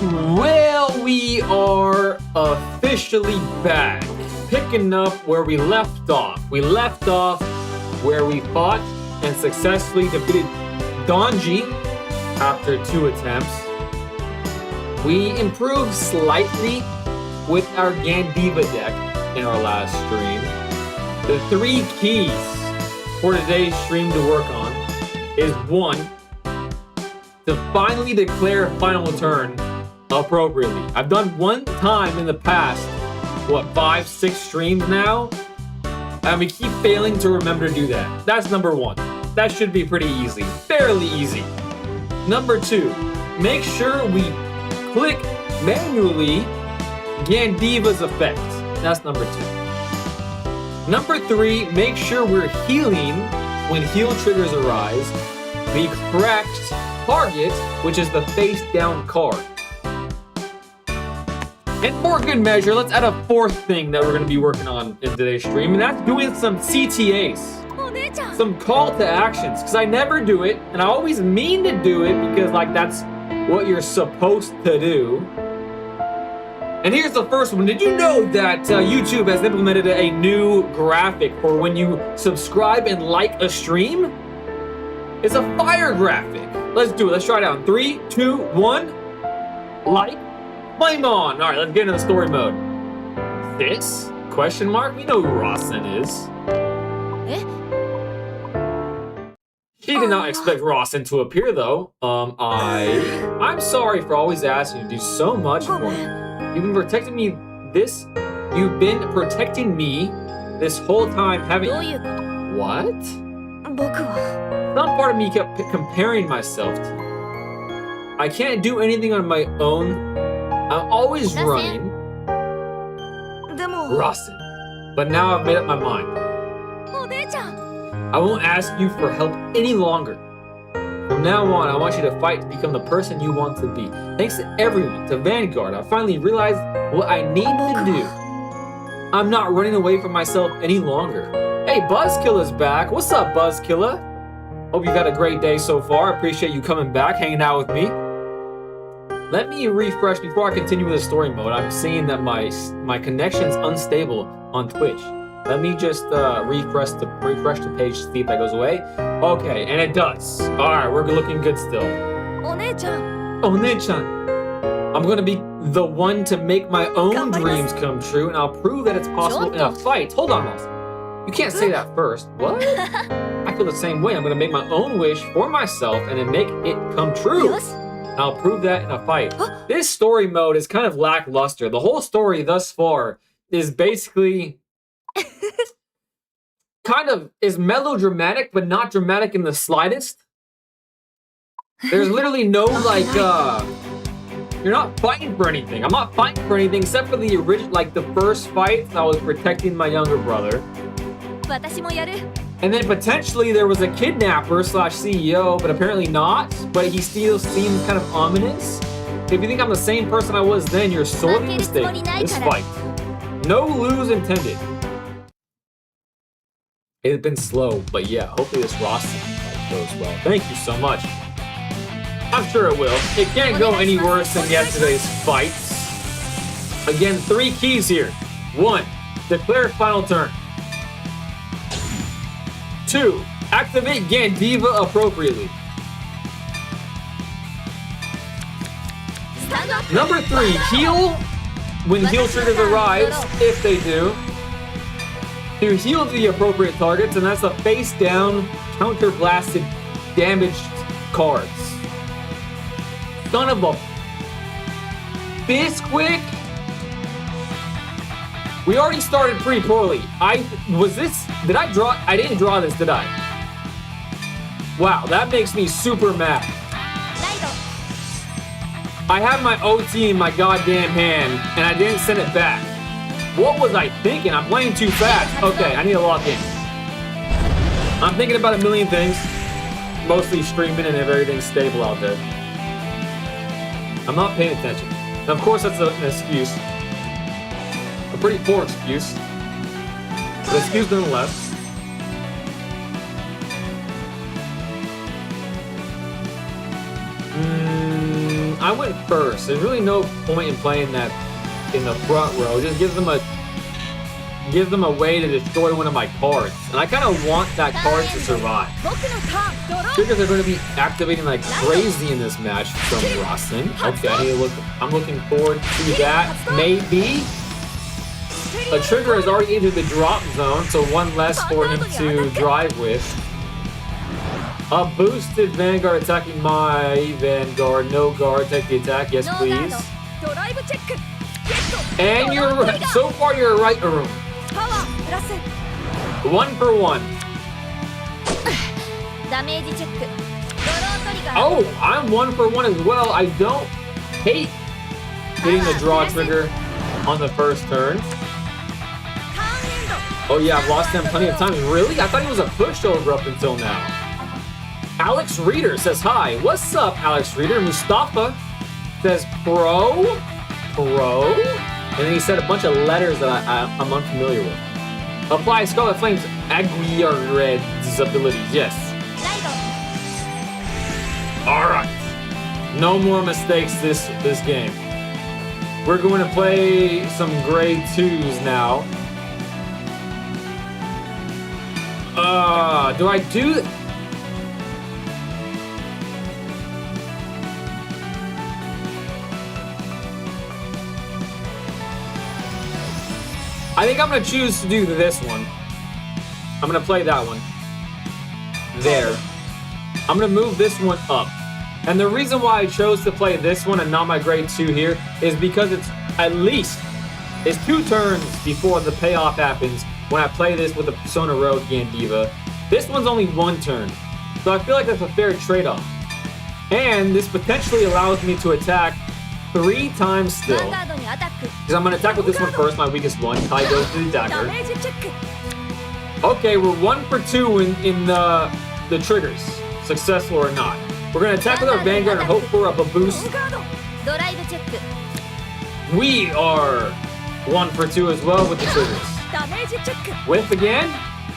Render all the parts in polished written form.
Well, we are officially back, picking up where we left off. We left off where we fought and successfully defeated Donji after 2 attempts. We improved slightly with our Gandiva deck in our last stream. The 3 keys for today's stream to work on is 1, to finally declare final turn appropriately. I've done 1 time in the past, 5-6 streams now, and we keep failing to remember to do that. That's number 1. That should be pretty easy, fairly easy. Number 2, make sure we click manually Gandiva's effect. That's number 2. Number 3, make sure we're healing when heal triggers arise the correct target, which is the face down card. And for good measure, let's add a 4th thing that we're going to be working on in today's stream, and that's doing some CTAs, some call to actions, because I never do it, and I always mean to do it because that's what you're supposed to do. And here's the first one. Did you know that YouTube has implemented a new graphic for when you subscribe and like a stream? It's a fire graphic. Let's do it. Let's try it out in 3, 2, 1. Like. Flame on! Alright, let's get into the story mode. This? Question mark? We know who Rawson is. She did not expect Rawson to appear, though. I'm sorry for always asking you to do so much for me. You've been protecting me this whole time, haven't you? What? Some part of me kept comparing myself to you. I can't do anything on my own. I'm always running. Rawson. But now I've made up my mind. I won't ask you for help any longer. From now on, I want you to fight to become the person you want to be. Thanks to everyone, to Vanguard, I finally realized what I need to do. I'm not running away from myself any longer. Hey, Buzzkilla's back. What's up, Buzzkilla? Hope you've had a great day so far. Appreciate you coming back, hanging out with me. Let me refresh before I continue with the story mode. I'm seeing that my connection's unstable on Twitch. Let me just refresh the page to see if that goes away. Okay, and it does. All right, we're looking good still. One-chan. I'm gonna be the one to make my own dreams come true, and I'll prove that it's possible in a fight. Hold on, Moss. You can't say that first. What? I feel the same way. I'm gonna make my own wish for myself and then make it come true. I'll prove that in a fight. This story mode is kind of lackluster. The whole story thus far is basically is melodramatic, but not dramatic in the slightest. There's literally no you're not fighting for anything. I'm not fighting for anything except for the original, the first fight. I was protecting my younger brother. And then potentially there was a kidnapper / CEO, but apparently not. But he still seems kind of ominous. If you think I'm the same person I was then, you're sorely mistaken. This fight. No lose intended. It's been slow, but yeah, hopefully this Rawson fight goes well. Thank you so much. I'm sure it will. It can't go any worse than yesterday's fights. Again, 3 keys here. 1, declare final turn. 2, activate Gandiva appropriately. Number 3, heal when heal triggers arise, if they do. To heal the appropriate targets, and that's the face down, counter blasted, damaged cards. Son of a Bisquick! We already started pretty poorly. Did I draw? I didn't draw this, did I? Wow, that makes me super mad. I have my OT in my goddamn hand, and I didn't send it back. What was I thinking? I'm playing too fast. Okay, I need to lock in. I'm thinking about a million things. Mostly streaming and if everything's stable out there. I'm not paying attention. And of course, that's an excuse. A pretty poor excuse. But excuse nonetheless. I I went first. There's really no point in playing that in the front row. Just gives them a way to destroy one of my cards. And I kind of want that card to survive. Triggers are going to be activating like crazy in this match from Rossin. Okay, I'm looking forward to that. Maybe. A trigger has already entered the drop zone, so one less for him to drive with. A boosted Vanguard attacking my Vanguard. No guard, take the attack. Yes, please. And so far you're right, Arun. 1 for 1. Oh, I'm 1 for 1 as well. I don't hate hitting the draw trigger on the first turn. Oh yeah, I've lost him plenty of times. Really? I thought he was a pushover up until now. Alex Reader says hi. What's up, Alex Reader? Mustafa says pro. And then he said a bunch of letters that I'm unfamiliar with. Apply Scarlet Flame's Aguirre's abilities. Yes. Alright. No more mistakes this game. We're going to play some grade 2s now. Do I do... I think I'm going to choose to do this one. I'm going to play that one. There. I'm going to move this one up. And the reason why I chose to play this one and not my grade 2 here is because it's 2 turns before the payoff happens when I play this with the Persona Road Gandiva. This one's only 1 turn. So I feel like that's a fair trade-off. And this potentially allows me to attack 3 times still. Because I'm going to attack with this one first, my weakest one. I goes to the dagger. Okay, we're 1 for 2 in the triggers, successful or not. We're going to attack with our Vanguard and hope for a boost. We are 1 for 2 as well with the triggers. Whiff again?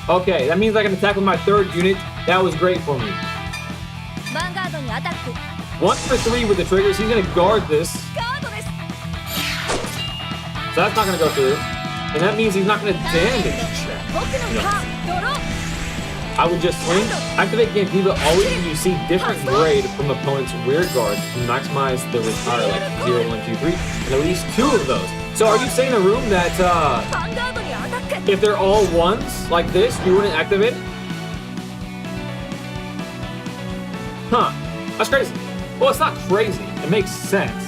Okay, that means I can attack with my 3rd unit. That was great for me. 1 for 3 with the triggers. He's going to guard this. So that's not going to go through. And that means he's not going to damage. No. I would just swing. Activate Gandiva always when you see different grade from opponent's rear guards to maximize the retire, like 0, 1, 2, 3, and at least 2 of those. So are you saying, Arum, that if they're all 1s like this, you wouldn't activate it? Huh. That's crazy. Well, it's not crazy. It makes sense.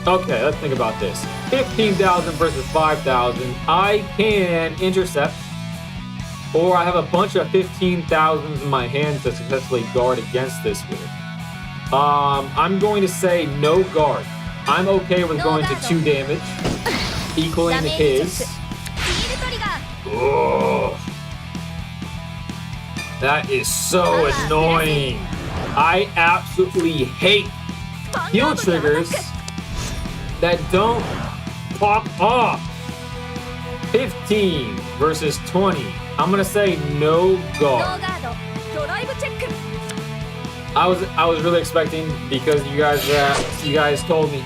Okay, let's think about this. 15,000 versus 5,000. I can intercept, or I have a bunch of 15,000s in my hand to successfully guard against this with. I'm going to say no guard. I'm okay with going to 2 damage, equaling his. Oh, that is so annoying. I absolutely hate heal triggers that don't pop off. 15 versus 20. I'm gonna say no guard. I was really expecting, because you guys told me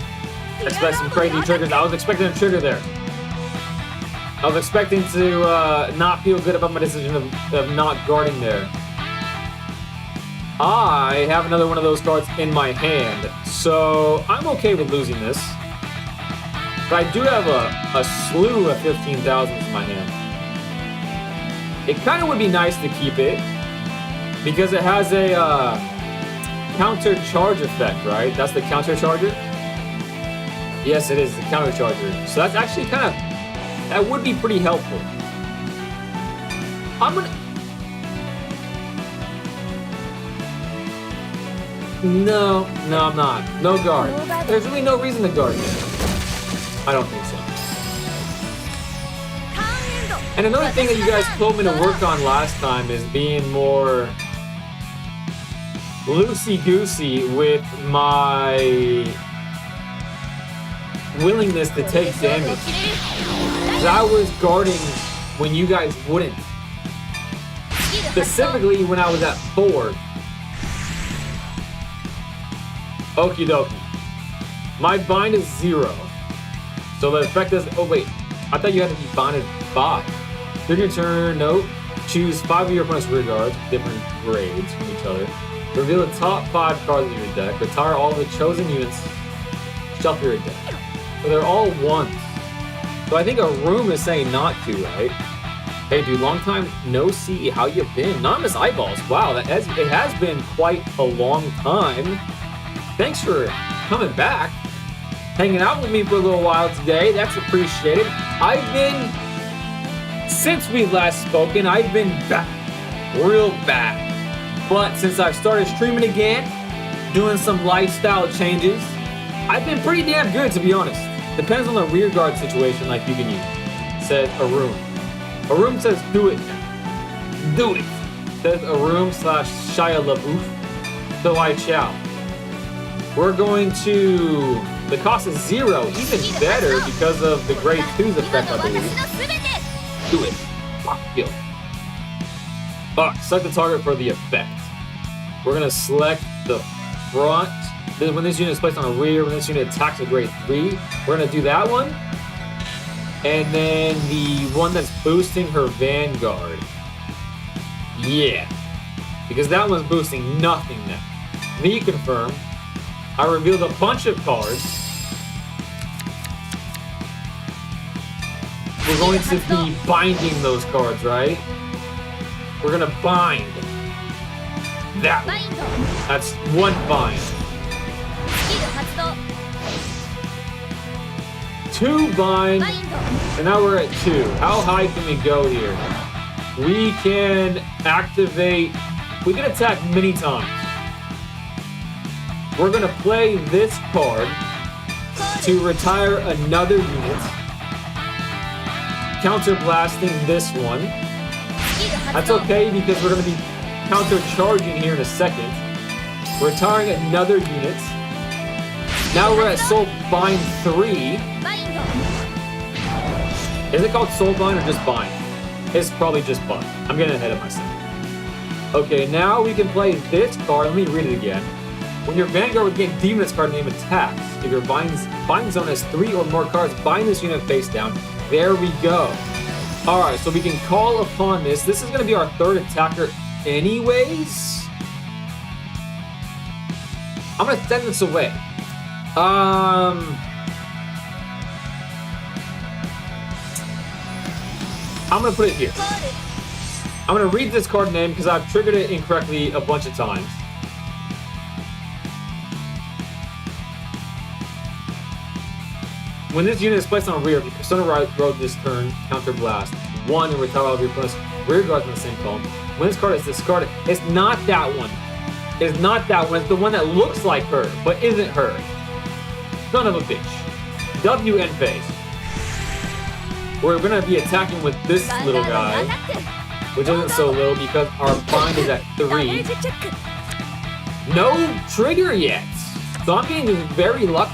expect some crazy triggers. I was expecting a trigger there. I was expecting to not feel good about my decision of not guarding there. I have another one of those cards in my hand, so I'm okay with losing this. But I do have a slew of 15,000s in my hand. It kind of would be nice to keep it, because it has a counter charge effect, right? That's the counter charger? Yes, it is the counter charger. So that's actually that would be pretty helpful. I'm gonna... No, I'm not. No guard. There's really no reason to guard here. I don't think so. And another thing that you guys told me to work on last time is being more loosey-goosey with my willingness to take damage. Because I was guarding when you guys wouldn't. Specifically when I was at 4. Okie dokie. My bind is 0. So the effect is... Oh, wait. I thought you had to be bonded 5. During your turn, nope. Choose 5 of your opponent's rear guards, different grades from each other. Reveal the top 5 cards of your deck. Retire all the chosen units. Shuffle your deck. So they're all 1s. So I think a room is saying not to, right? Hey, dude, long time no see. How you been? Anonymous Eyeballs. Wow, it has been quite a long time. Thanks for coming back. Hanging out with me for a little while today. That's appreciated. Since we last spoken, I've been back. Real back. But since I've started streaming again, doing some lifestyle changes, I've been pretty damn good, to be honest. Depends on the rear guard situation like you can use. Says Arum. Arum says do it now. Do it. Says Arum / Shia LaBeouf. So I shall. We're going to... The cost is 0, even better because of the grade 2's effect, I believe. Do it. Fuck you. Alright, select the target for the effect. We're gonna select the front. When this unit is placed on a rear, when this unit attacks a grade 3, we're gonna do that one. And then the one that's boosting her Vanguard. Yeah. Because that one's boosting nothing now. Me confirm. I revealed a bunch of cards. We're going to be binding those cards, right? We're gonna bind. That one. That's 1 bind. 2 bind. And now we're at 2. How high can we go here? We can activate... We can attack many times. We're going to play this card to retire another unit. Counter-blasting this one. That's okay because we're going to be counter-charging here in a second. Retiring another unit. Now we're at Soul Bind 3. Is it called Soul Bind or just Bind? It's probably just Bind. I'm getting ahead of myself. Okay, now we can play this card. Let me read it again. When your Vanguard would gain demon this card name attacks. If your bind zone has 3 or more cards, bind this unit face down. There we go. Alright, so we can call upon this. This is going to be our 3rd attacker anyways. I'm going to send this away. I'm going to put it here. I'm going to read this card name because I've triggered it incorrectly a bunch of times. When this unit is placed on a rear, if your Persona Road this turn, counter blast 1 and retire all of your opponent's rear guards in the same column. When this card is discarded, it's not that one. It's not that one. It's the one that looks like her, but isn't her. Son of a bitch. W end phase. We're gonna be attacking with this little guy, which isn't so little because our bind is at 3. No trigger yet. So I'm getting very lucky.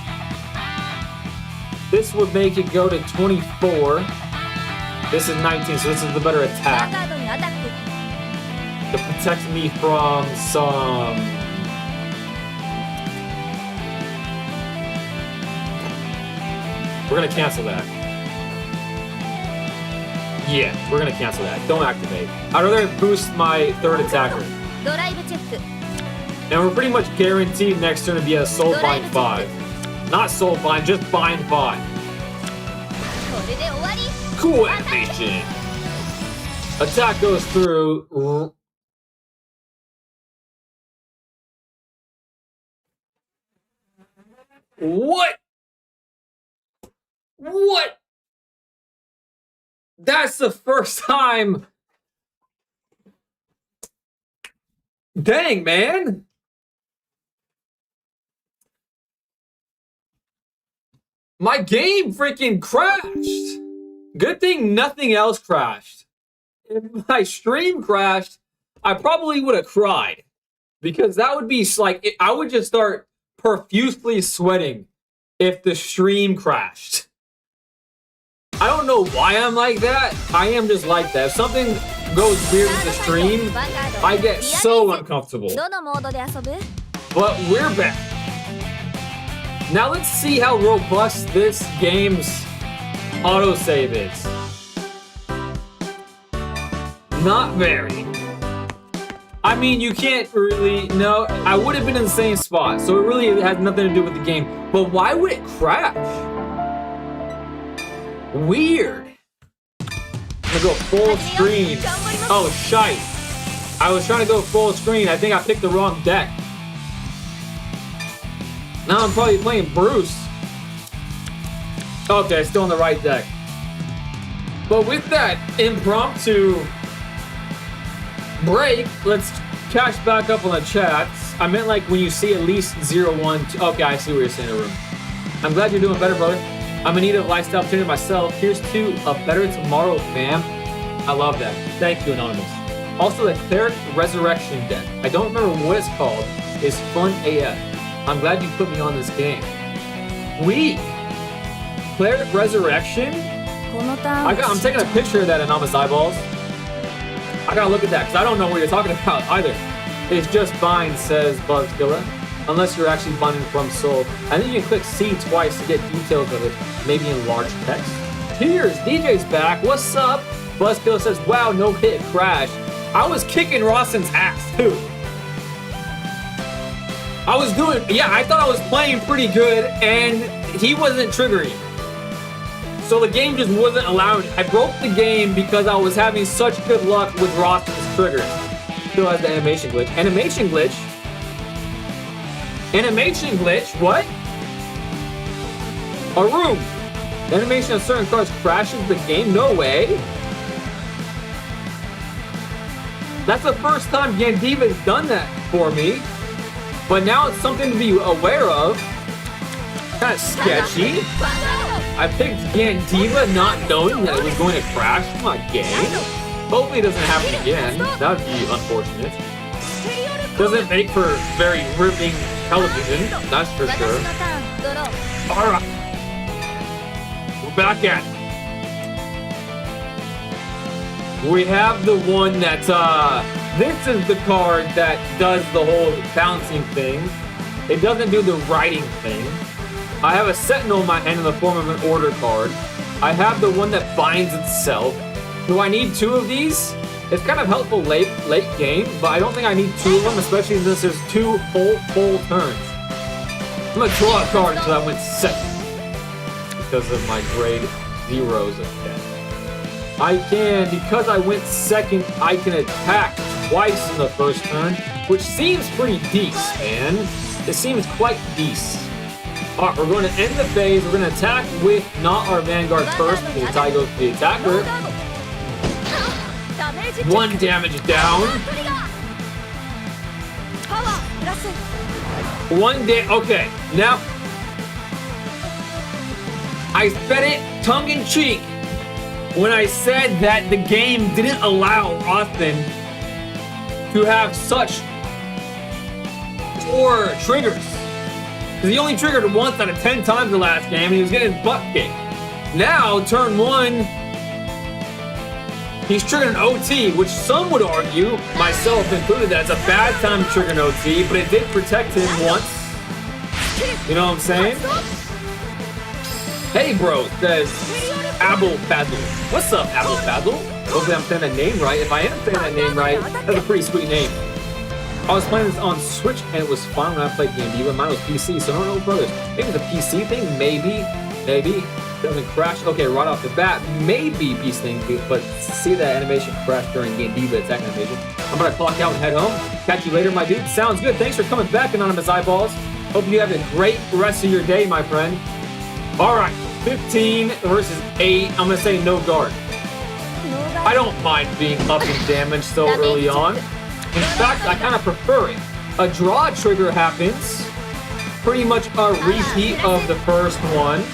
This would make it go to 24. This is 19, so this is the better attack. To protect me from some... We're gonna cancel that. Yeah, we're gonna cancel that. Don't activate. I'd rather boost my 3rd attacker. And we're pretty much guaranteed next turn to be a Soul Bind 5. Not Soul Bind, just Bind 5. Cool animation. Attack goes through. What? What? That's the first time. Dang, man. My game freaking crashed. Good thing nothing else crashed. If my stream crashed, I probably would have cried. Because that would be like, I would just start profusely sweating if the stream crashed. I don't know why I'm like that. I am just like that. If something goes weird with the stream, I get so uncomfortable. But we're back. Now let's see how robust this game's autosave is. Not very. I mean, you can't really... No, I would have been in the same spot, so it really has nothing to do with the game. But why would it crash? Weird. I'm gonna go full screen. Oh, shite. I was trying to go full screen. I think I picked the wrong deck. Now I'm probably playing Bruce. Okay, still on the right deck. But with that impromptu break, let's catch back up on the chats. I meant like when you see at least 0, 1, 2. Okay, I see what you're saying, Arun. I'm glad you're doing better, brother. I'm in need of lifestyle opportunity myself. Here's to a better tomorrow, fam. I love that. Thank you, Anonymous. Also, the Cleric Resurrection deck. I don't remember what it's called. It's fun AF. I'm glad you put me on this game. Cleric Resurrection? I'm taking a picture of that, Anonymous Eyeballs. I gotta look at that, because I don't know what you're talking about either. It's just bind, says Buzzkiller. Unless you're actually binding from Soul. I think you can click C twice to get details of it, maybe in large text. Here's DJ's back. What's up? Buzzkiller says, wow, no hit, crash. I was kicking Rawson's ass, too. I thought I was playing pretty good, and he wasn't triggering. So the game just wasn't allowing it. I broke the game because I was having such good luck with Rawson's triggers. Still has the animation glitch. Animation glitch? Animation glitch? What? A room. The animation of certain cards crashes the game? No way. That's the first time Gandiva's done that for me. But now it's something to be aware of. Kind of sketchy. I picked Gandiva not knowing that it was going to crash my game. Hopefully it doesn't happen again. That would be unfortunate. Doesn't make for very riveting television, that's for sure. Alright. We're back at it. We have the one that, this is the card that does the whole bouncing thing. It doesn't do the writing thing. I have a Sentinel in my hand in the form of an order card. I have the one that binds itself. Do I need 2 of these? It's kind of helpful late game, but I don't think I need 2 of them, especially since there's 2 full turns. I'm gonna draw a card until I went second because of my grade 0s of 10. Because I went second, I can attack twice in the first turn, which seems pretty decent, man. It seems quite decent. Alright, we're going to end the phase. We're going to attack with not our Vanguard first, because the tie goes to the attacker. 1 damage down. 1 damage. Okay, now I said it tongue-in-cheek when I said that the game didn't allow Rothan to have such poor triggers. Because he only triggered once out of 10 times the last game, and he was getting his butt kicked. Now, turn 1, he's triggered an OT, which some would argue, myself included, that's a bad time to trigger an OT, but it did protect him once. You know what I'm saying? Hey, bro, says Abel Fadl. What's up, Abel Fadl? Hopefully I'm saying that name right. If I am saying that name right, that's a pretty sweet name. I was playing this on Switch and it was fun when I played Gandiva. Mine was PC, so I don't know, brothers. Maybe it's a PC thing, maybe. Doesn't crash. Okay, right off the bat, maybe PC thing, but see that animation crash during Gandiva attack animation. I'm gonna clock out and head home. Catch you later, my dude. Sounds good. Thanks for coming back, Anonymous Eyeballs. Hope you have a great rest of your day, my friend. All right, 15 versus 8. I'm gonna say no guard. I don't mind being up in damage so early on. In fact, I kind of prefer it. A draw trigger happens. Pretty much a repeat of the first one.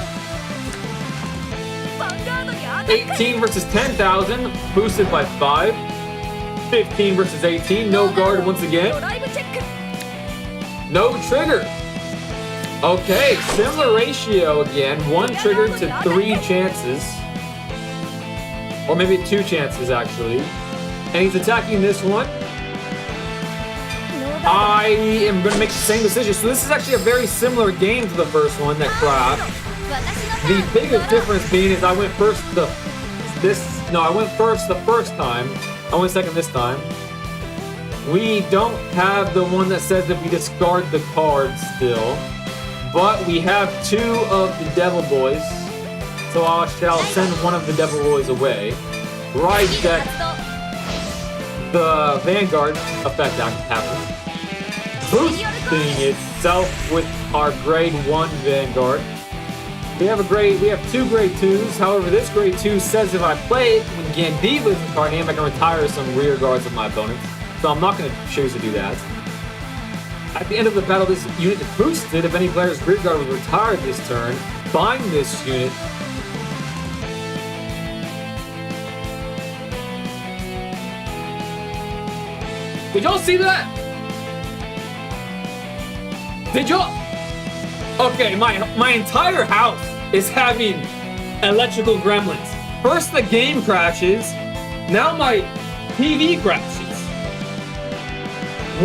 18 versus 10,000, boosted by 5. 15 versus 18, no guard once again. No trigger. Okay, similar ratio again. 1 trigger to 3 chances. Or maybe 2 chances, actually. And he's attacking this one. I am going to make the same decision. So this is actually a very similar game to the first one that crashed. The biggest difference being is I went first the first time. I went second this time. We don't have the one that says that we discard the cards still, but we have 2 of the Devil Boys. So I shall send one of the Devil Boys away. Ride deck. The Vanguard effect happens. Boosting itself with our grade 1 Vanguard. We have 2 grade 2s. However, this grade 2 says if I play it when Gandiva is in card name, I can retire some rear guards of my opponent. So I'm not going to choose to do that. At the end of the battle, this unit is boosted. If any player's rear guard was retired this turn, bind this unit. Did y'all see that? Did y'all? Okay, my entire house is having electrical gremlins. First the game crashes, now my TV crashes.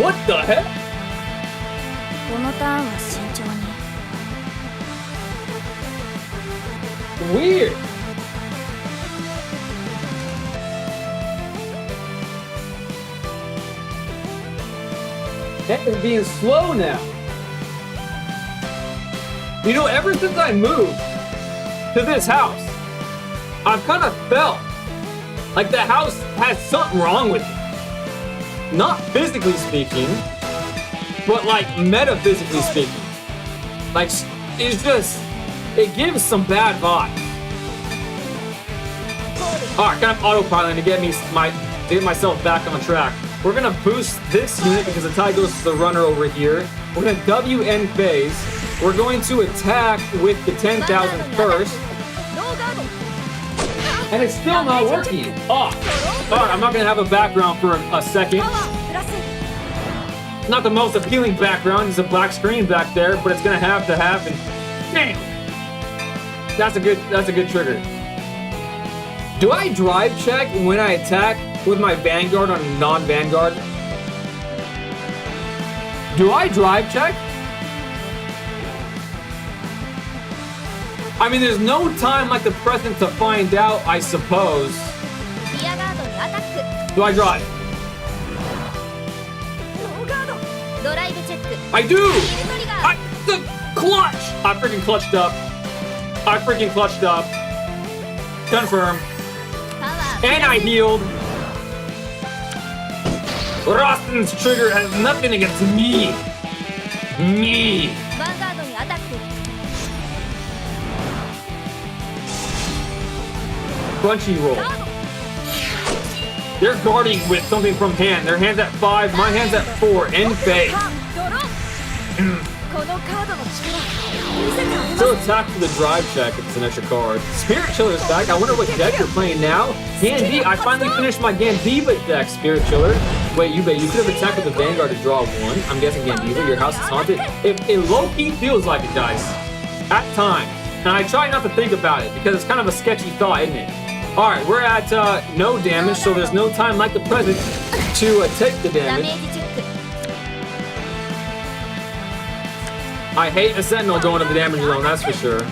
What the heck? Weird. Heck is being slow now. You know, ever since I moved to this house, I've kind of felt like the house has something wrong with it. Not physically speaking, but like metaphysically speaking. Like, it's just, it gives some bad vibes. Alright, kind of autopiloting to get myself back on track. We're gonna boost this unit because the tie goes to the runner over here. We're gonna WN phase. We're going to attack with the 10,000 first. And it's still not working. Oh, alright, I'm not gonna have a background for a second. Not the most appealing background, there's a black screen back there, but it's gonna have to happen. Damn! That's a good trigger. Do I drive check when I attack with my Vanguard on a non-Vanguard? Do I drive check? I mean, there's no time like the present to find out, I suppose. Do I drive? I do! The clutch! I freaking clutched up. Confirm. And I healed. Rostin's trigger has nothing against me. Crunchy roll. They're guarding with something from hand. Their hand's at 5, my hand's at 4. End phase. So attack for the drive check if it's an extra card. Spirit Chiller's back. I wonder what deck you're playing now. Gandiva. I finally finished my Gandiva deck, Spirit Chiller. Wait, you could have attacked with the Vanguard to draw 1. I'm guessing Gandiva, your house is haunted. It low-key feels like it, guys. At times. And I try not to think about it because it's kind of a sketchy thought, isn't it? Alright, we're at no damage, so there's no time like the present to take the damage. I hate a Sentinel going to the damage zone, that's for sure.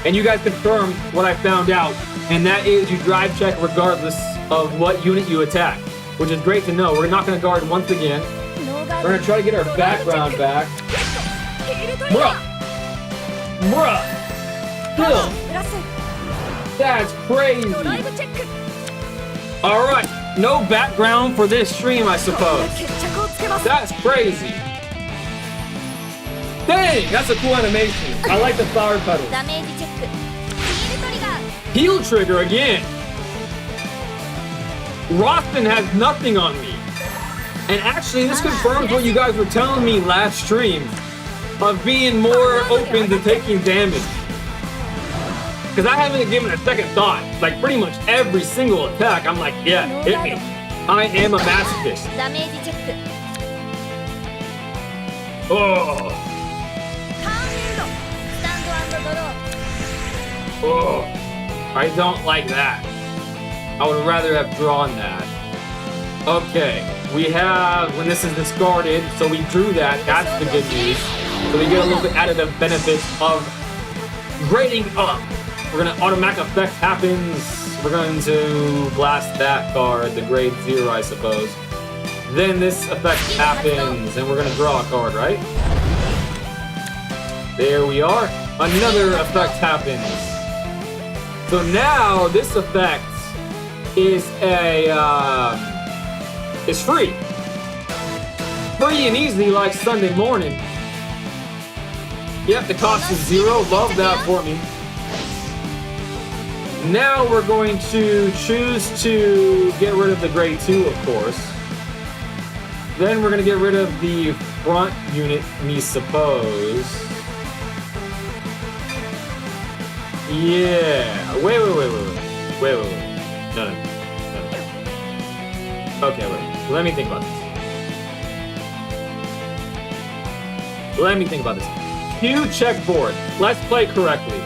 And you guys confirmed what I found out, and that is you drive check regardless of what unit you attack, which is great to know. We're not going to guard once again. We're going to try to get our background back. Bruh! Still! That's crazy! Alright, no background for this stream, I suppose. That's crazy. Dang, that's a cool animation. I like the flower petals. Heal trigger again. Rostin has nothing on me. And actually, this confirms what you guys were telling me last stream of being more open to taking damage. Because I haven't given a second thought. Like, pretty much every single attack, I'm like, yeah, hit me. I am a masochist. Oh. Oh. I don't like that. I would rather have drawn that. Okay. We have when this is discarded, so we drew that. That's the good news. So we get a little bit additive benefits of grading up. We're gonna automatic effect happens. We're going to blast that card, the grade 0, I suppose. Then this effect happens, and we're gonna draw a card, right? There we are. Another effect happens. So now this effect is is free. Free and easy like Sunday morning. Yep, the cost is 0. Love that for me. Now we're going to choose to get rid of the grade 2, of course. Then we're going to get rid of the front unit, me suppose. Yeah. Wait. No. Okay, wait. Let me think about this. Cue checkboard. Let's play correctly.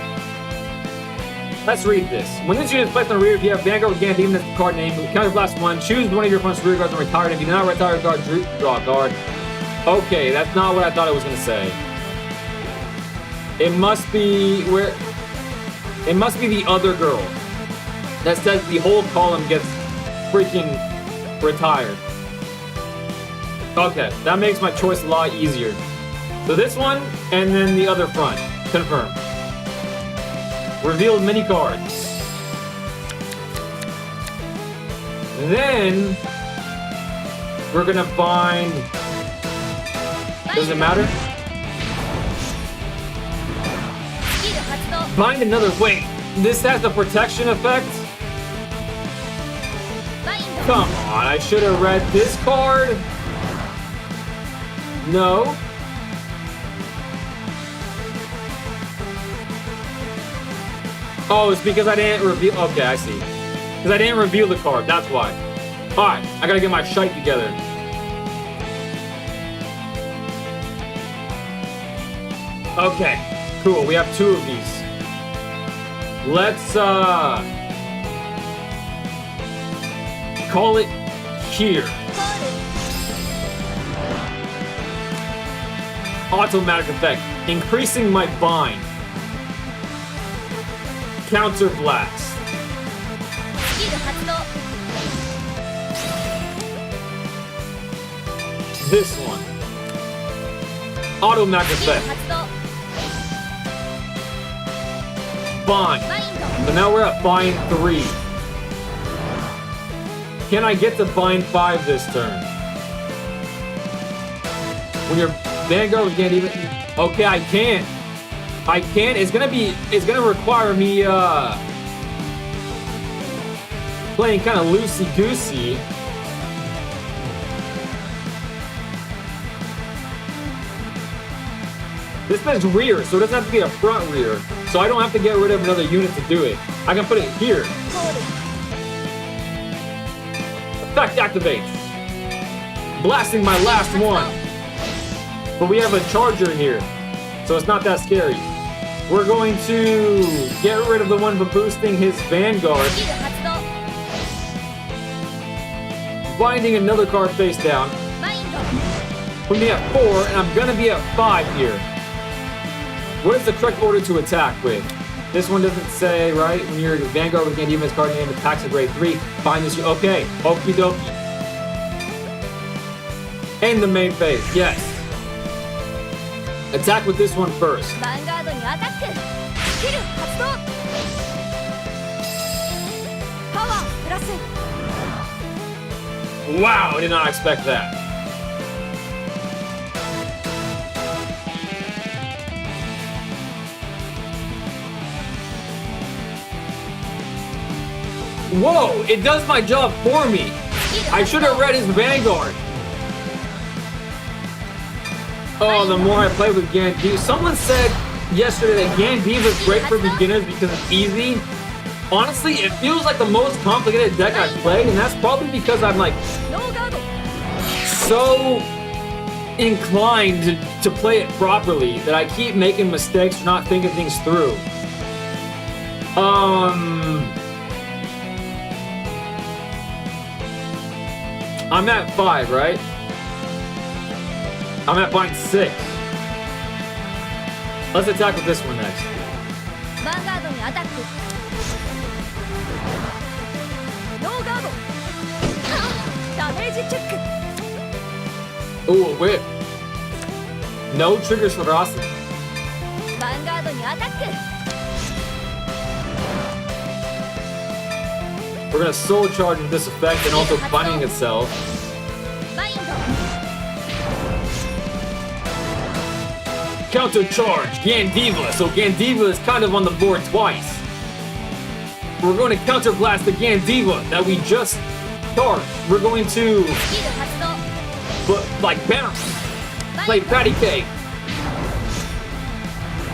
Let's read this. When this unit is placed on the rear, if you have Vanguard with Gandhi, that's the card name. Counter blast 1. Choose one of your opponent's rear guards and retire it. If you do not retire a guard, draw a card. Okay, that's not what I thought it was going to say. It must be where... It must be the other girl. That says the whole column gets freaking retired. Okay, that makes my choice a lot easier. So this one, and then the other front. Confirm. Revealed mini cards. Then we're gonna bind. Does it matter? Bind another. Wait, this has the protection effect? Come on, I should have read this card. No. Oh, it's because I didn't reveal. Okay, I see. Because I didn't reveal the card. That's why. All right, I gotta get my shite together. Okay, cool. We have 2 of these. Let's call it here. Automatic effect, increasing my bind. Counter blast. This one. Automatic effect. Bind. So now we're at bind 3. Can I get to bind 5 this turn? When your Vanguard was getting even. Okay, I can't. It's gonna require me playing kind of loosey-goosey. This says rear, so it doesn't have to be a front rear. So I don't have to get rid of another unit to do it. I can put it here. Effect activates. Blasting my last one. But we have a charger here, so it's not that scary. We're going to get rid of the one for boosting his Vanguard. Binding another card face down. Put me at 4, and I'm gonna be at 5 here. What is the correct order to attack with? This one doesn't say, right? When your Vanguard with Gandhi, his card name attacks at grade 3. Bind this. Okay, okie dokie. And the main phase, yes. Attack with this one first. Wow, I did not expect that. Whoa, it does my job for me. I should have read his Vanguard. Oh, the more I play with Gandhi. Someone said yesterday that Gandhi is great for beginners because it's easy. Honestly, it feels like the most complicated deck I've played, and that's probably because I'm like so inclined to play it properly that I keep making mistakes or not thinking things through. I'm at 5, right? I'm at bind 6. Let's attack with this one next. Vanguard にアタック。ノーガード。ダメージチェック。 Ooh, a whip. No triggers for Rasa. ヴァンガードにアタック。 We're gonna soul charge with this effect and also binding itself. バインド。 Counter charge, Gandiva. So Gandiva is kind of on the board twice. We're going to counter blast the Gandiva that we just charged. We're going to, スキル発動。 but like bounce, play patty cake.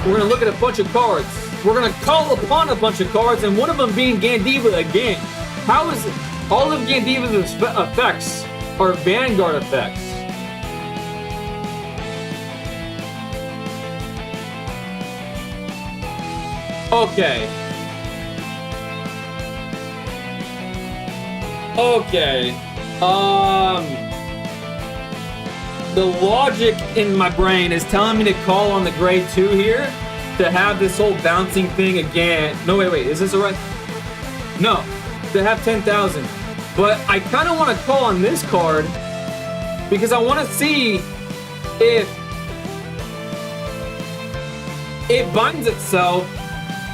We're gonna look at a bunch of cards. We're gonna call upon a bunch of cards, and one of them being Gandiva again. How is it? All of Gandiva's effects are Vanguard effects. Okay. Okay. The logic in my brain is telling me to call on the grade 2 here to have this whole bouncing thing again. No, wait. Is this a right? No. To have 10,000. But I kind of want to call on this card because I want to see if it binds itself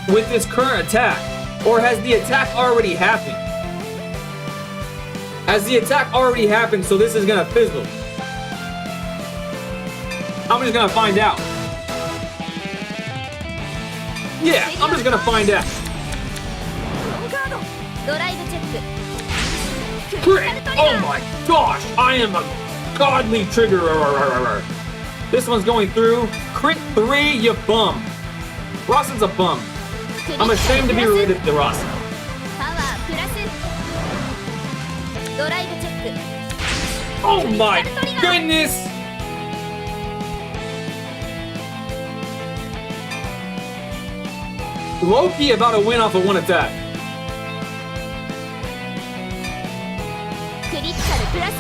with this current attack, or has the attack already happened? Has the attack already happened, so this is gonna fizzle? I'm just gonna find out. Yeah, I'm just gonna find out. ノーガード。ドライブチェック。 Crit! Oh my gosh! I am a godly triggerer. This one's going through. Crit 3, you bum. Rawson's a bum. I'm ashamed to be related to Rawson. パワープラス。ドライブチェック。 Oh my goodness! Loki about to win off of one attack. クリティカルプラス。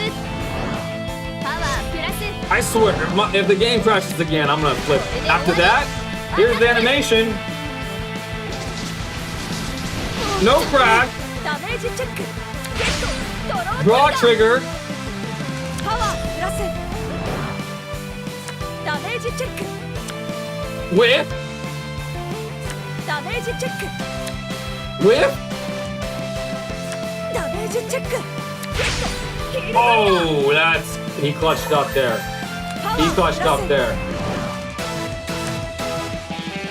パワープラス。 I swear, if the game crashes again, I'm gonna flip. After that, here's the animation. No crash. ダメージチェック。ゲット。ドロー Draw トリガー。 trigger. パワープラス。ダメージチェック。 Whip. ダメージチェック。 Whip. ダメージチェック。ゲット。ヒールトリガー。 Oh, that's... He clutched up there. He clutched up there.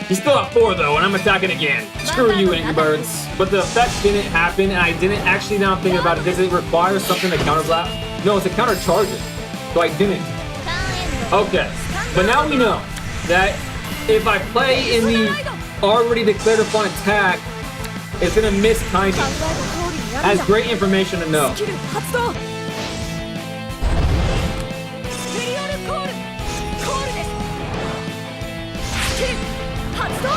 He's still at 4 though, and I'm attacking again. Screw you, Angry Birds. But the effect didn't happen, and I didn't actually, now I'm thinking about it, does it require something to counter blast? No, it's a counter charge it. So I didn't. Okay, but now we know that if I play in the already declared upon attack, it's gonna miss timing. That's great information to know. スキル発動。スペリアルコール。コールです。スキル発動。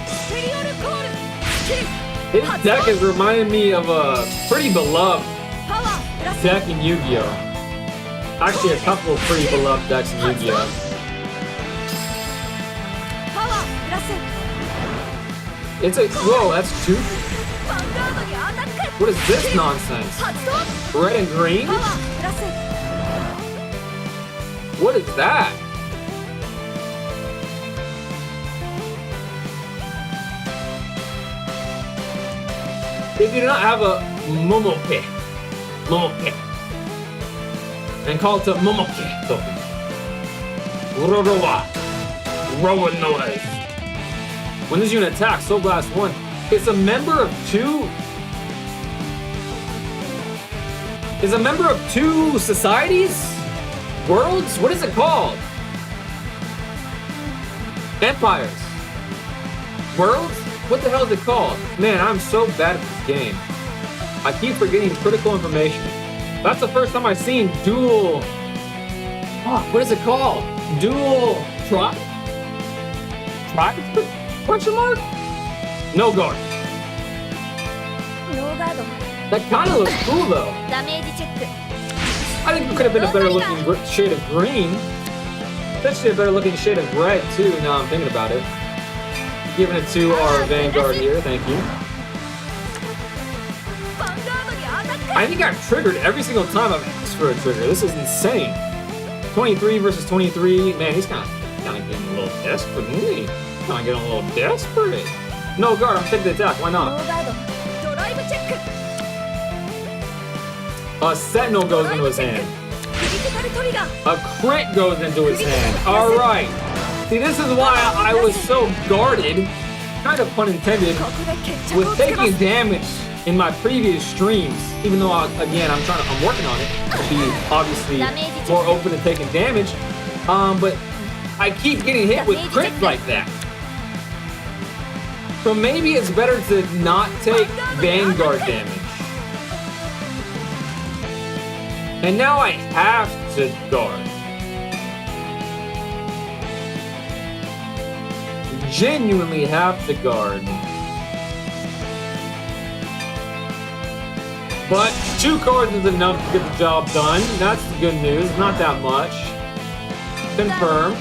スペリアルコール。スキル His deck is reminding me of a pretty beloved パワープラス。 deck in Yu-Gi-Oh! Actually, a couple of pretty beloved decks in Yu-Gi-Oh! パワープラス。 It's a... Whoa, that's 2? ヴァンガードにアタック。 What is this nonsense? 発動。 Red and green? パワープラス。 What is that? They do not have a Momoke. And call it a Momoke token. Rorowa. Rowa noise. When this unit attacks, Soul Blast 1. It's a member of 2. Is a member of 2 societies? Worlds? What is it called? Empires. Worlds? What the hell is it called? Man, I'm so bad at this game. I keep forgetting critical information. That's the first time I've seen dual... Oh, what is it called? Dual... Tribe? Question mark? No guard. ノーガード。That kind of looks cool though. ダメージチェック I think it could have been a better looking shade of green. Potentially a better looking shade of red too, now I'm thinking about it. Giving it to our Vanguard here, thank you. ヴァンガードにアタック I think I've triggered every single time I've asked for a trigger. This is insane. 23 versus 23. Man, he's kind of getting a little desperate, isn't he? Kind of getting a little desperate. No guard, I'm taking the attack. Why ノ not? ーガードドライブチェック A Sentinel goes into his hand. クリティカルトリガー A crit goes into his hand. All right. See, this is why I was so guarded, kind of pun intended, ここで決着を with つけます taking damage in my previous streams. Even though, again, I'm working on it to be obviously more open to taking damage. But I keep getting hit with crit like that. So maybe it's better to not take Vanguard damage. And now I have to guard. Genuinely have to guard. But 2 cards is enough to get the job done. That's the good news. Not that much. Confirm.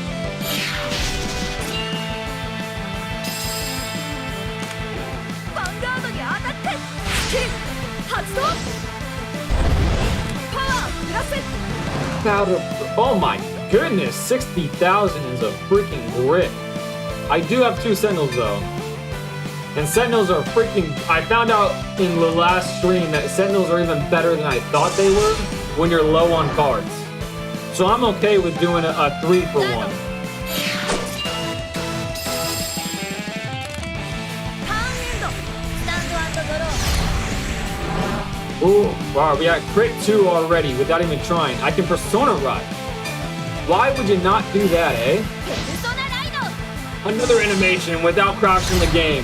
ヴァンガードにアタックスキル発動パワープラス Oh my goodness, 60,000 is a freaking grip. I do have 2 Sentinels though. And Sentinels are freaking... I found out in the last stream that Sentinels are even better than I thought they were when you're low on cards. So I'm okay with doing a 3-for-1. ターンエンドスタンド&ドロー Ooh, wow, we got crit 2 already without even trying. I can Persona Ride. Why would you not do that, eh? ペルソナライド Another animation without crashing the game.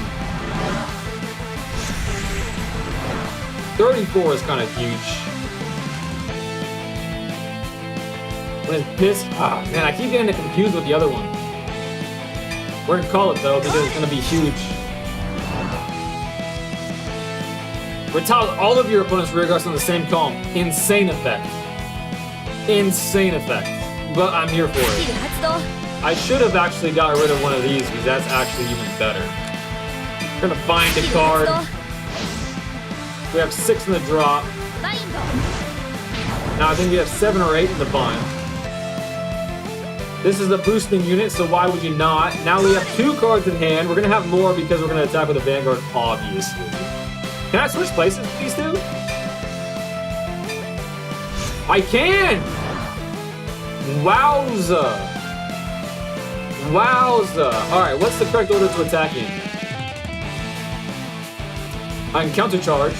34 is kind of huge. When it's pissed, man, I keep getting it confused with the other one. We're gonna call it though because it's gonna be huge. Retile all of your opponent's rear guards on the same column. Insane effect. Insane effect. But I'm here for スキ it. ル発動 I should have actually got rid of one of these because that's actually even better. We're gonna bind ス a キル発 card. 動 We have 6 in the drop. バインド Now I think we have 7 or 8 in the bind. This is a boosting unit, so why would you not? Now we have 2 cards in hand. We're gonna have more because we're gonna attack with a Vanguard, obviously. Can I switch places with these 2? I can! Wowza! Wowza! Alright, what's the correct order to attack in? I can countercharge.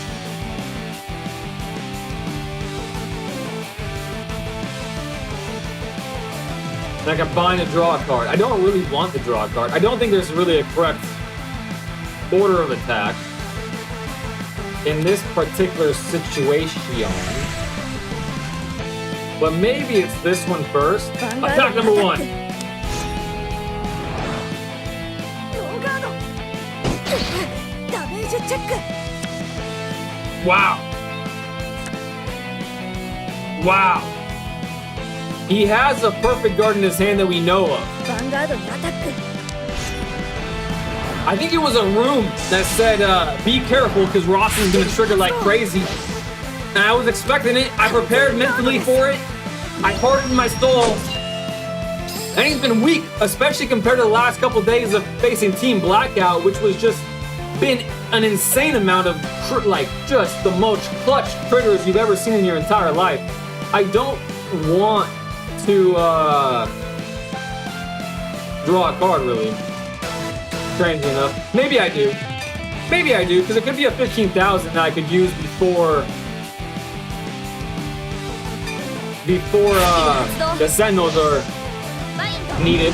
And I can bind and draw a card. I don't really want to draw a card. I don't think there's really a correct order of attack in this particular situation. But maybe it's this one first. Attack number 1. ノーガードダメージチェック Wow. Wow. He has a perfect guard in his hand that we know of. ヴァンガードにアタック I think it was a room that said, be careful because Ross is going to trigger like crazy. And I was expecting it. I prepared mentally for it. I hardened my soul. And he's been weak, especially compared to the last couple days of facing Team Blackout, which was just been an insane amount of, just the most clutch triggers you've ever seen in your entire life. I don't want to draw a card, really. Strangely enough. Maybe I do. Maybe I do, because it could be a 15,000 that I could use before the Sentinels are バインド needed.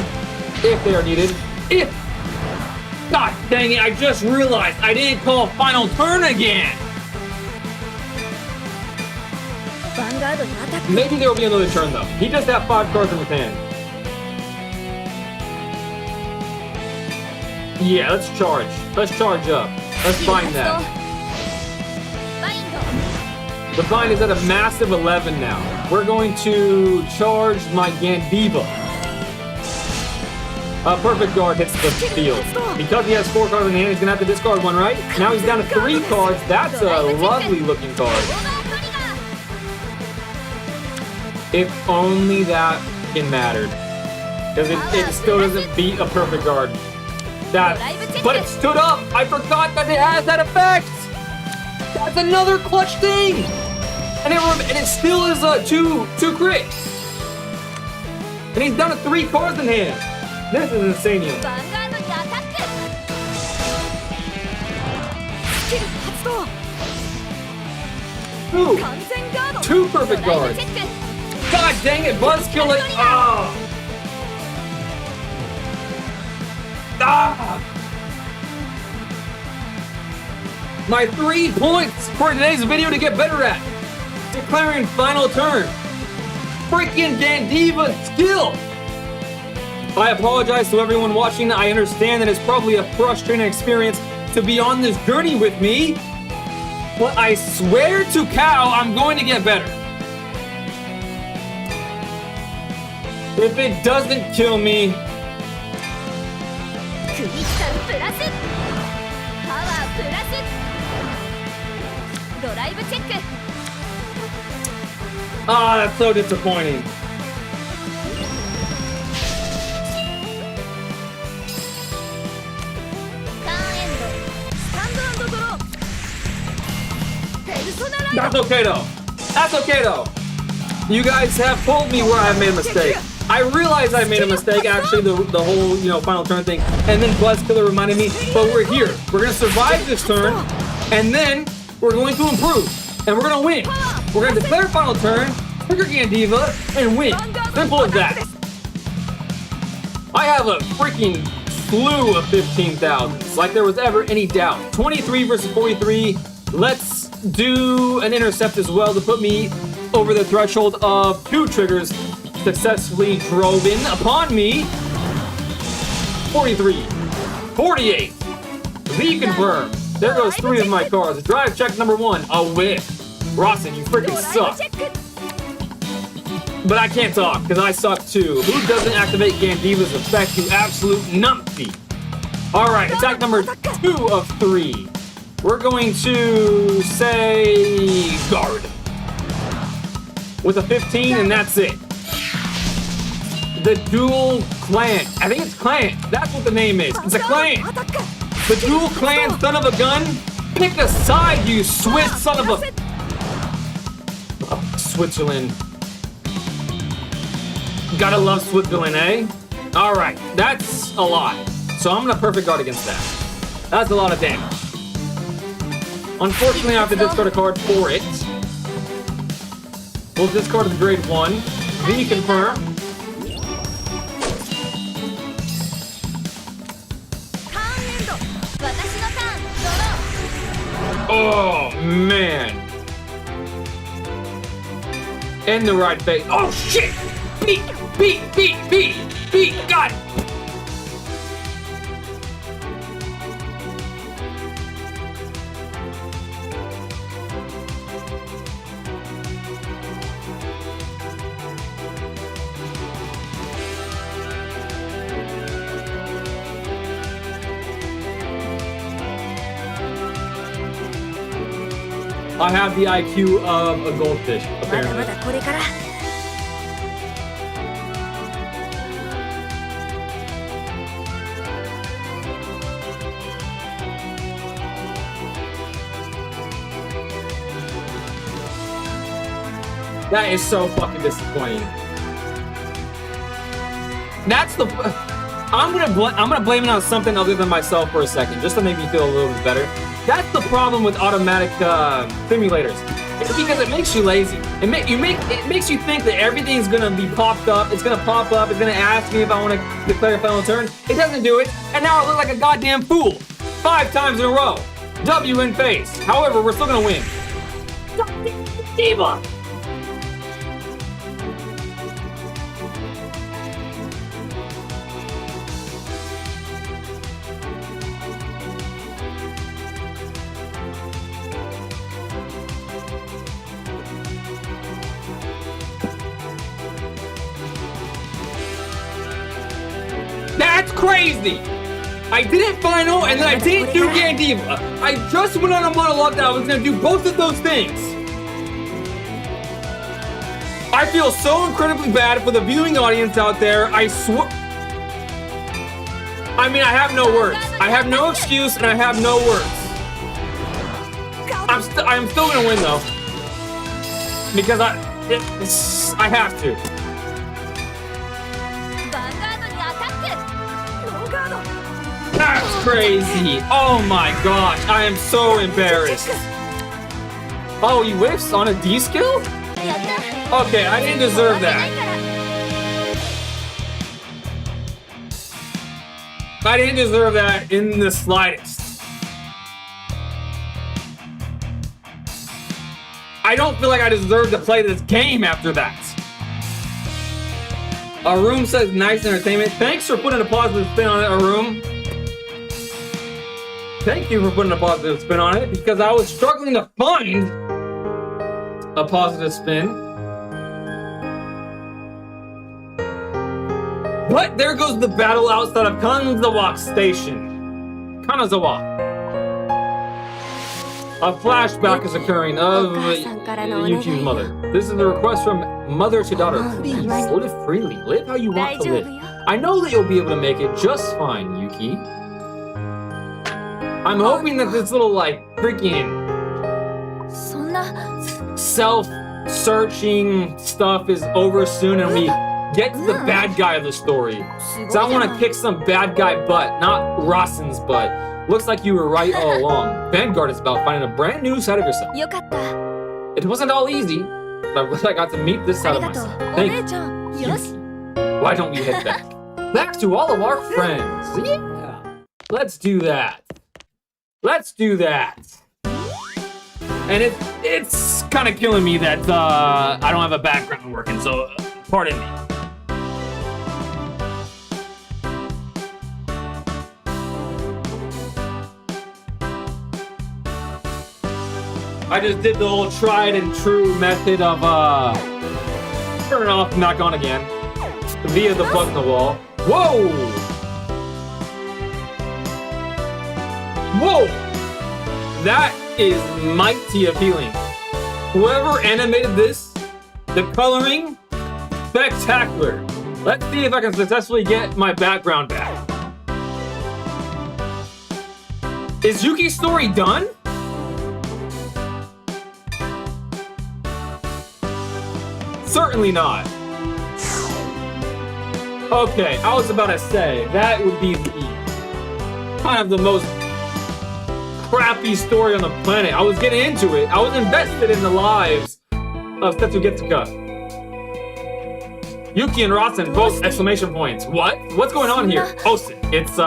If they are needed. If! God dang it, I just realized I didn't call final turn again! ヴァンガードにアタック Maybe there will be another turn though. He does have 5 cards in his hand. Yeah, let's charge. Let's charge up. Let's スキル find 発動 that. バインド The bind is at a massive 11 now. We're going to charge my Gandiva. Perfect guard hits the field. Because he has 4 cards in hand, he's gonna have to discard 1, right? Now he's down to 3 cards. That's a lovely looking card. If only that fucking mattered. Because it still doesn't beat a perfect guard. But it stood up! I forgot that it has that effect! That's another clutch thing! And it still is a 2 crit! And he's down to 3 cards in hand! This is insane. Ooh! 2 perfect guards! God dang it, Buzzkill it! Ah! Ah! My 3 points for today's video to get better at. Declaring final turn. Freaking Gandiva skill. I apologize to everyone watching. I understand that it's probably a frustrating experience to be on this journey with me. But I swear to cow, I'm going to get better. If it doesn't kill me, ah, that's so disappointing. That's okay though. That's okay though. You guys have told me where I made a mistake. I realized I made a mistake, actually, the whole, final turn thing. And then Buzzkiller reminded me, but we're here. We're going to survive this turn, and then we're going to improve. And we're going to win. We're going to declare final turn, trigger Gandiva, and win. Simple as that. I have a freaking slew of 15,000s, like there was ever any doubt. 23 versus 43. Let's do an intercept as well to put me over the threshold of 2 triggers. Successfully drove in upon me. 43, 48. Reconfirm. There goes 3 of my cards. Drive check number 1. A whiff. Rawson, you freaking suck. But I can't talk because I suck too. Who doesn't activate Gandiva's effect? You absolute numpty. All right, attack number 2 of 3. We're going to say guard with a 15, and that's it. The dual clan. I think it's clan. That's what the name is. It's a clan. The dual clan son of a gun. Pick a side, you Swiss son of a... Oh, Switzerland. Gotta love Switzerland, eh? All right, that's a lot. So I'm gonna perfect guard against that. That's a lot of damage. Unfortunately, I have to discard a card for it. We'll discard the grade 1. Reconfirm. Oh, man. In the right face. Oh, shit! Beat! God! I have the IQ of a goldfish, apparently. That is so fucking disappointing. That's the... I'm gonna blame it on something other than myself for a second, just to make me feel a little bit better. That's the problem with automatic simulators. It's because it makes you lazy. It makes you think that everything's gonna be popped up. It's gonna pop up. It's gonna ask me if I want to declare a final turn. It doesn't do it, and now I look like a goddamn fool 5 times in a row. W in face. However, we're still gonna win. Diva. That's crazy! I didn't final, and then I didn't do Gandiva. I just went on a monologue that I was gonna do both of those things. I feel so incredibly bad for the viewing audience out there. I swear. I mean, I have no words. I have no excuse, and I have no words. I'm still gonna win though, because I have to. That's crazy. Oh my gosh, I am so embarrassed. Oh, he whiffs on a D skill? Okay, I didn't deserve that. I didn't deserve that in the slightest. I don't feel like I deserve to play this game after that. Arum says nice entertainment. Thanks for putting a positive spin on it, Arum. Thank you for putting a positive spin on it, because I was struggling to find a positive spin. But there goes the battle outside of Kanazawa Station. Kanazawa. A flashback is occurring of Yuki's mother. This is a request from mother to daughter. Please live freely. Live how you want to live. I know that you'll be able to make it just fine, Yuki. I'm hoping that this little, like, freaking self-searching stuff is over soon and we get to the bad guy of the story. So I want to kick some bad guy butt, not Rasen's butt. Looks like you were right all along. Vanguard is about finding a brand new side of yourself. It wasn't all easy, but I'm glad I got to meet this side of myself. Thank you. Why don't we head back? Back to all of our friends. Yeah. Let's do that. Let's do that. And it's kind of killing me that I don't have a background working, so pardon me. I just did the whole tried and true method of turn it off and back on again via the button on the wall. Whoa! Whoa! That is mighty appealing. Whoever animated this, the coloring, spectacular. Let's see if I can successfully get my background back. Is Yuki's story done? Certainly not. Okay, I was about to say, that would be the kind of the most crappy story on the planet. I was getting into it. I was invested in the lives of Setsugetsuka. Yuki and Rasen, both exclamation points. What? What's going on here? Post it. It's,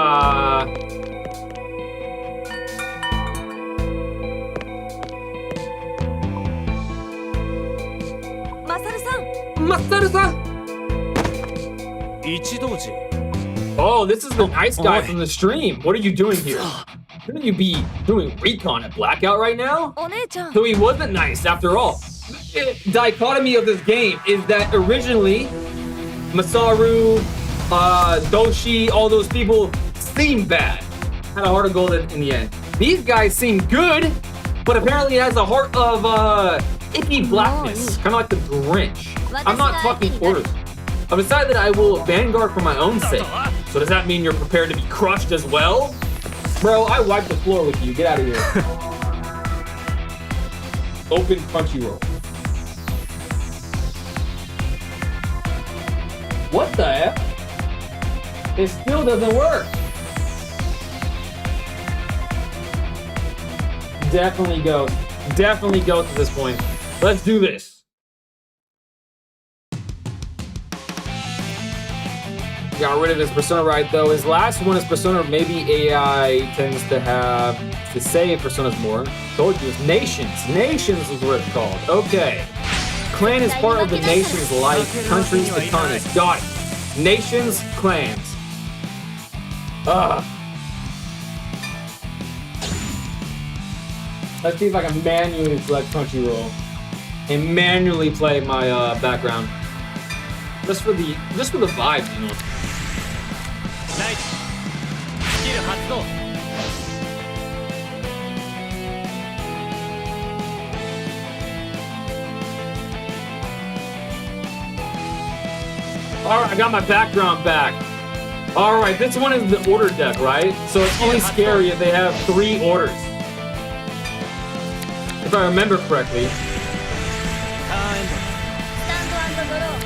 Masaru-san! Oh, this is the nice guy from the stream. What are you doing here? Shouldn't you be doing recon at Blackout right now? So he wasn't nice after all. The dichotomy of this game is that originally Masaru, Doshi, all those people seemed bad. Had a heart of gold in the end. These guys seem good, but apparently it has a heart of icky blackness. Kind of like the Grinch. I'm not talking orders. I've decided that I will Vanguard for my own sake. So does that mean you're prepared to be crushed as well? Bro, I wiped the floor with you. Get out of here. Open Crunchyroll. What the F? It still doesn't work. Definitely goes. Definitely goes at this point. Let's do this. Got rid of his persona right though. His last one is persona. Maybe AI tends to have to say personas more. Told you it's nations. Nations is what it's called. Okay. Clan is part of the nation's life. Countries, the continents. Got it. Nations, clans. Let's see if I can manually select Crunchyroll and manually play my background. Just for the vibes, you know. Alright, I got my background back. Alright, this one is the order deck, right? So it's only scary if they have 3 orders. If I remember correctly. スタンド&ドロー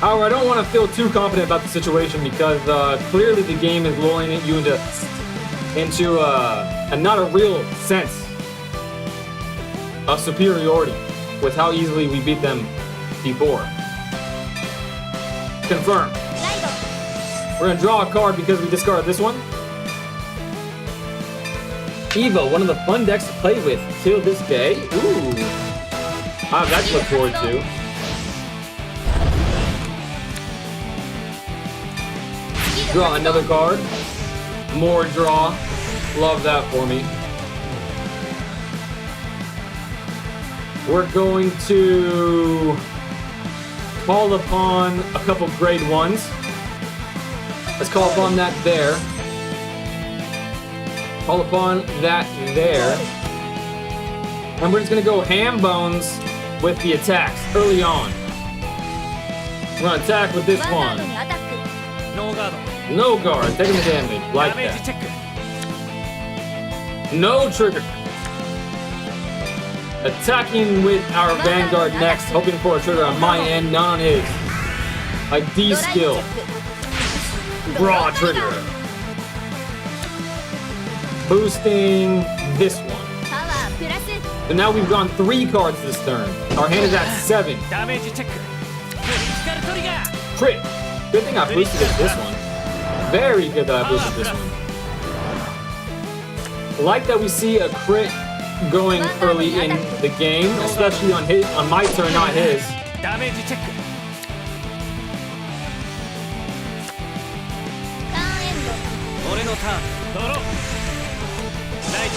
However, I don't want to feel too confident about the situation because clearly the game is lulling you into a not a real sense of superiority with how easily we beat them before. Confirm. ライド We're gonna draw a card because we discarded this one. Evo, one of the fun decks to play with till this day. Ooh. I have that to look forward to. Draw another card. More draw. Love that for me. We're going to call upon a couple grade 1s. Let's call upon that there. Call upon that there. And we're just gonna go ham bones with the attacks early on. We're gonna attack with this ヴァンガー one. ドにアタック ノーガード No guard, taking the damage. ダ Like メージ that. チェック No trigger. Attacking with our Vanguard next, hoping for a trigger on my end, not on his. A ド D ライブチ skill. ェック Draw trigger. Boosting this one. パワープラス So now we've gone 3 cards this turn. Our hand is at 7. ダメージチェッククリティカルトリガー Crit. Good thing I boosted it this one. Very good that I boosted this one. Like that we see a crit going early in the game, especially on my turn, not his. ダメージチェックターンエン俺のターンドローライト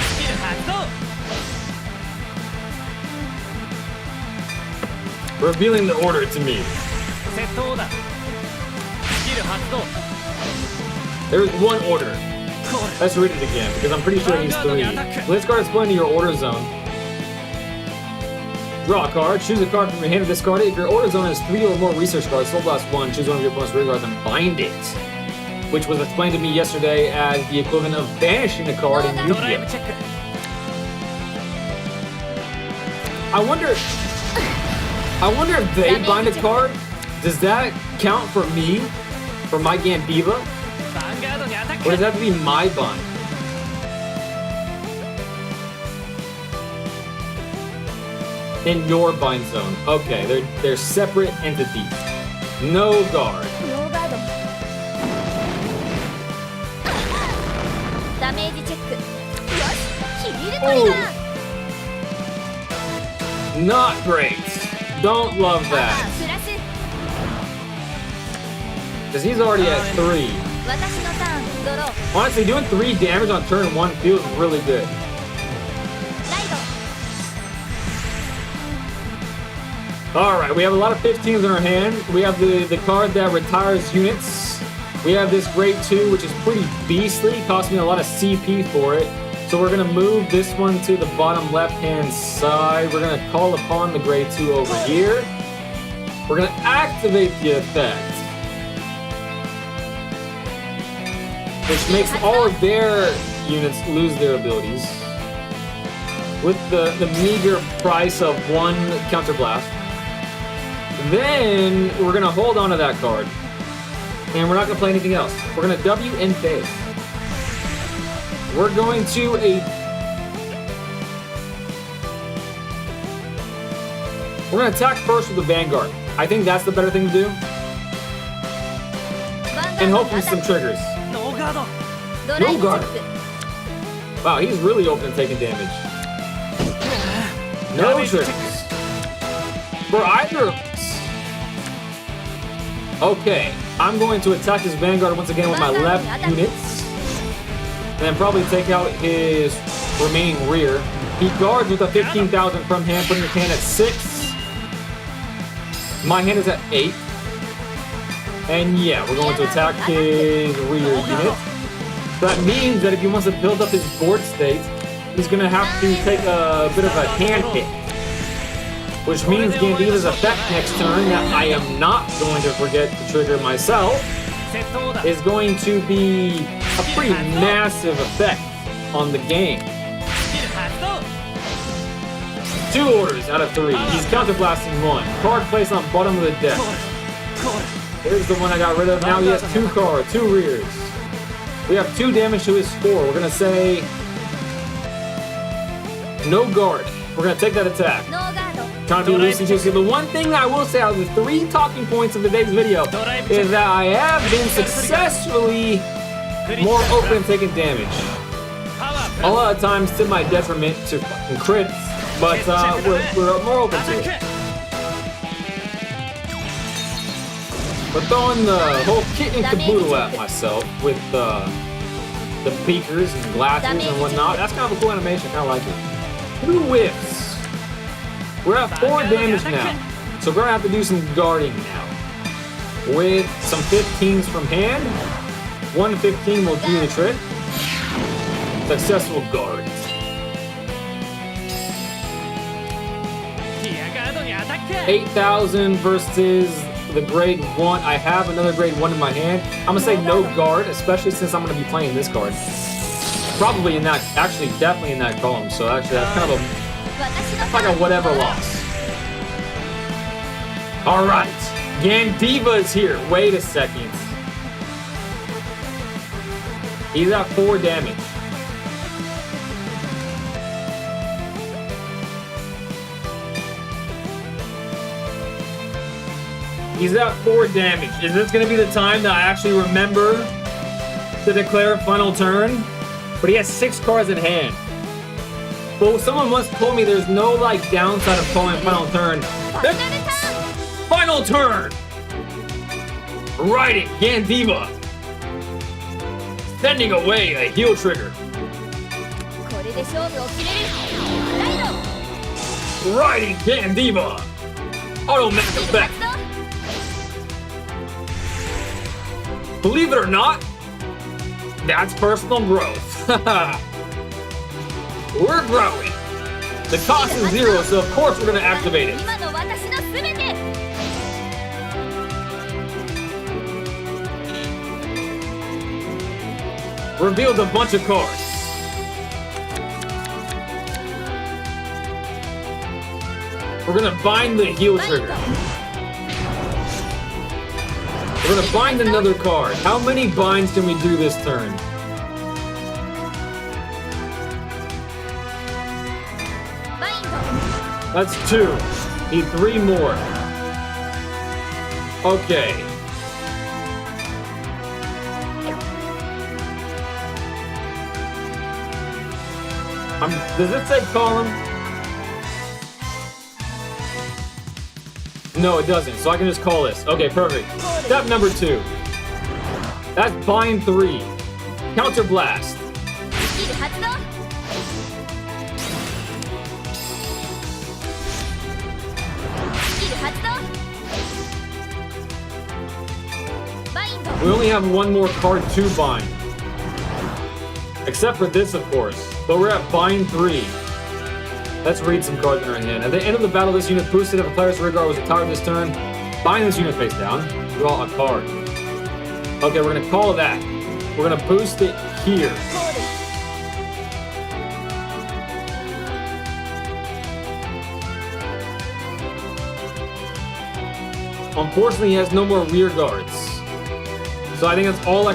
スキル発動 Revealing the order to me. セットオーダースキル発動 There is 1 order. コール Let's read it again because I'm pretty sure he's 3. Let's card display into your order zone. Draw a card. Choose a card from your hand to discard it. If your order zone has 3 or more research cards, Soul Blast 1. Choose one of your opponent's rear cards and bind it. Which was explained to me yesterday as the equivalent of banishing a card in ドライブ Yu-Gi-Oh! チェック I wonder if they bind a card. Does that count for me? For my Gambiva? ヴァンガードにアタッ Or does ク that have to be my bind? In your bind zone. Okay, they're separate entities. No guard. ノーガードダメージチェックよしヒールトリガー Not great. Don't love パワ that. ープラス Because he's already at 3. 私のターンドロー Honestly, doing 3 damage on turn 1 feels really good. ライド Alright, we have a lot of 15s in our hand. We have the card that retires units. We have this grade 2, which is pretty beastly. Cost me a lot of CP for it. So we're going to move this one to the bottom left-hand side. We're going to call upon the grade 2 over here. We're going to activate the effect, which makes all of their units lose their abilities with the meager price of 1 counterblast. Then we're gonna hold on to that card, and we're not gonna play anything else. We're gonna W and face. We're going to we're gonna attack first with the Vanguard. I think that's the better thing to do, ヴァンガ and ード hopefully にアタ some ック triggers. ノーガードドライブチェック Wow, he's really open to taking damage. No triggers for either of us. Okay, I'm going to attack his Vanguard once again with my left units, and then probably take out his remaining rear. He guards with a 15,000 from hand, putting his hand at 6. My hand is at 8. And yeah, we're going to attack his rear unit. So that means that if he wants to build up his board state, he's going to have to take a bit of a hand hit. Which means Gandiva's effect next turn, that I am not going to forget to trigger myself, is going to be a pretty massive effect on the game. 2 orders out of 3. He's counterblasting 1. Card placed on bottom of the deck. Here's the one I got rid of. Now he has 2 cards, 2 rears. We have 2 damage to his 4. We're gonna say no guard. We're gonna take that attack. Trying to be loose and juicy. The one thing that I will say out of the 3 talking points of today's video is that I have been successfully more open and taking damage. A lot of times to my detriment to fucking crits, but we're more open to it. We're throwing the whole kit and caboodle at myself with the beakers and glasses and whatnot. That's kind of a cool animation. I like it. 2 whiffs. We're at 4 damage now, so we're gonna have to do some guarding now. With some 15s from hand, 1 15 will do the trick. Successful guard. 8,000 versus the grade 1. I have another grade 1 in my hand. I'm gonna say no guard, especially since I'm gonna be playing this card. Probably in that, actually definitely in that column, so actually that's kind of like a whatever loss. Alright, Gandiva is here. Wait a second. He's at 4 damage. He's at 4 damage. Is this going to be the time that I actually remember to declare final turn? But he has 6 cards in hand. But someone once told me there's no like downside of calling final turn. Final turn! Right it, Gandiva. Sending away a heal trigger. Riding Gandiva. Automatic effect. Believe it or not, that's personal growth. We're growing. The cost is 0, so of course we're going to activate it. Revealed a bunch of cards. We're going to bind the heal trigger. We're going to bind another card. How many binds can we do this turn? That's 2. Need 3 more. Okay. Does it say column? No, it doesn't. So I can just call this. Okay, perfect. Step number 2. That's bind 3. Counter blast. We only have 1 more card to bind. Except for this, of course. But we're at bind 3. Let's read some cards in our hand. At the end of the battle, this unit boosted. If a player's rear guard was retired this turn, bind this unit face down. Draw a card. Okay, we're gonna call that. We're gonna boost it here. Unfortunately, he has no more rear guards. So I think that's all I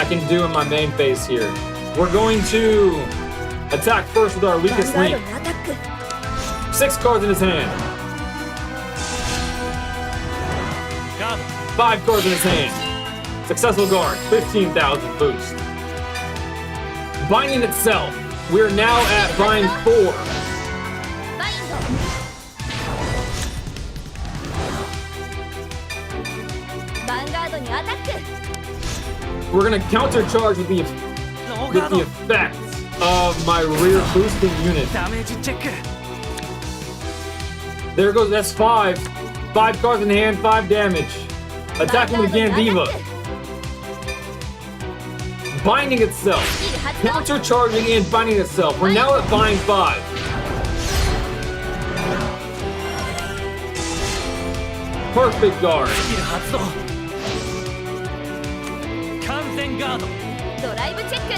can do in my main phase here. We're going to attack first with our weakest link. 6 cards in his hand. 5 cards in his hand. Successful guard, 15,000 boost. Binding itself. We're now at bind 4. We're gonna countercharge with the effect of my rear boosting unit. There goes, that's 5. 5 cards in hand, 5 damage. Attacking with Gandiva. Binding itself. Countercharging and binding itself. We're now at bind 5. Perfect guard. スキル発動完全ガードドライブチェック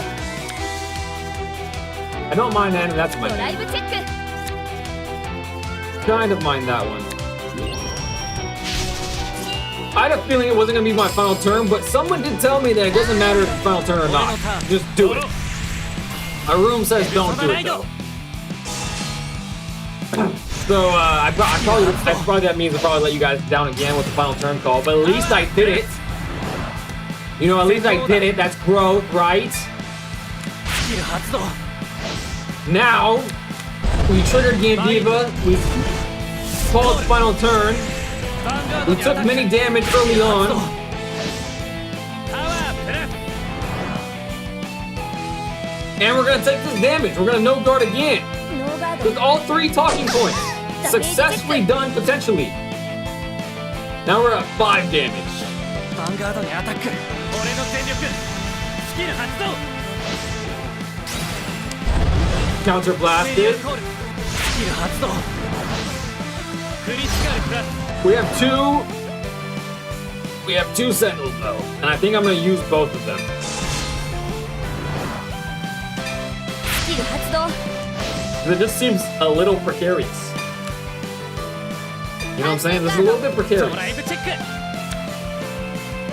I don't mind that, and that's my ドライ name. ブチェック Kind of mind that one. I had a feeling it wasn't going to be my final turn, but someone did tell me that it doesn't matter if it's final turn or not. Just do it. My room says don't do it, though. So, probably that means I'll probably let you guys down again with the final turn call, but at least I did it. You know, at least I did it. That's growth, right? スキル発動 Now, we triggered Gandiva, we called final turn, ヴァンガード we に took アタック many damage early 発動 on, タワープレス and we're gonna take this damage. We're gonna no guard again. ノーガード With all 3 talking points. Successfully done, potentially. Now we're at 5 damage. ヴァンガードにアタック俺の全力スキル発動 Counter メディア blasted. コールスキル発動クリティカルプラス We have 2 sentinels though, and I think I'm gonna use both of them. スキル発動 It just seems a little precarious. You know what I'm saying? This is a little bit ド precarious. ライブチェック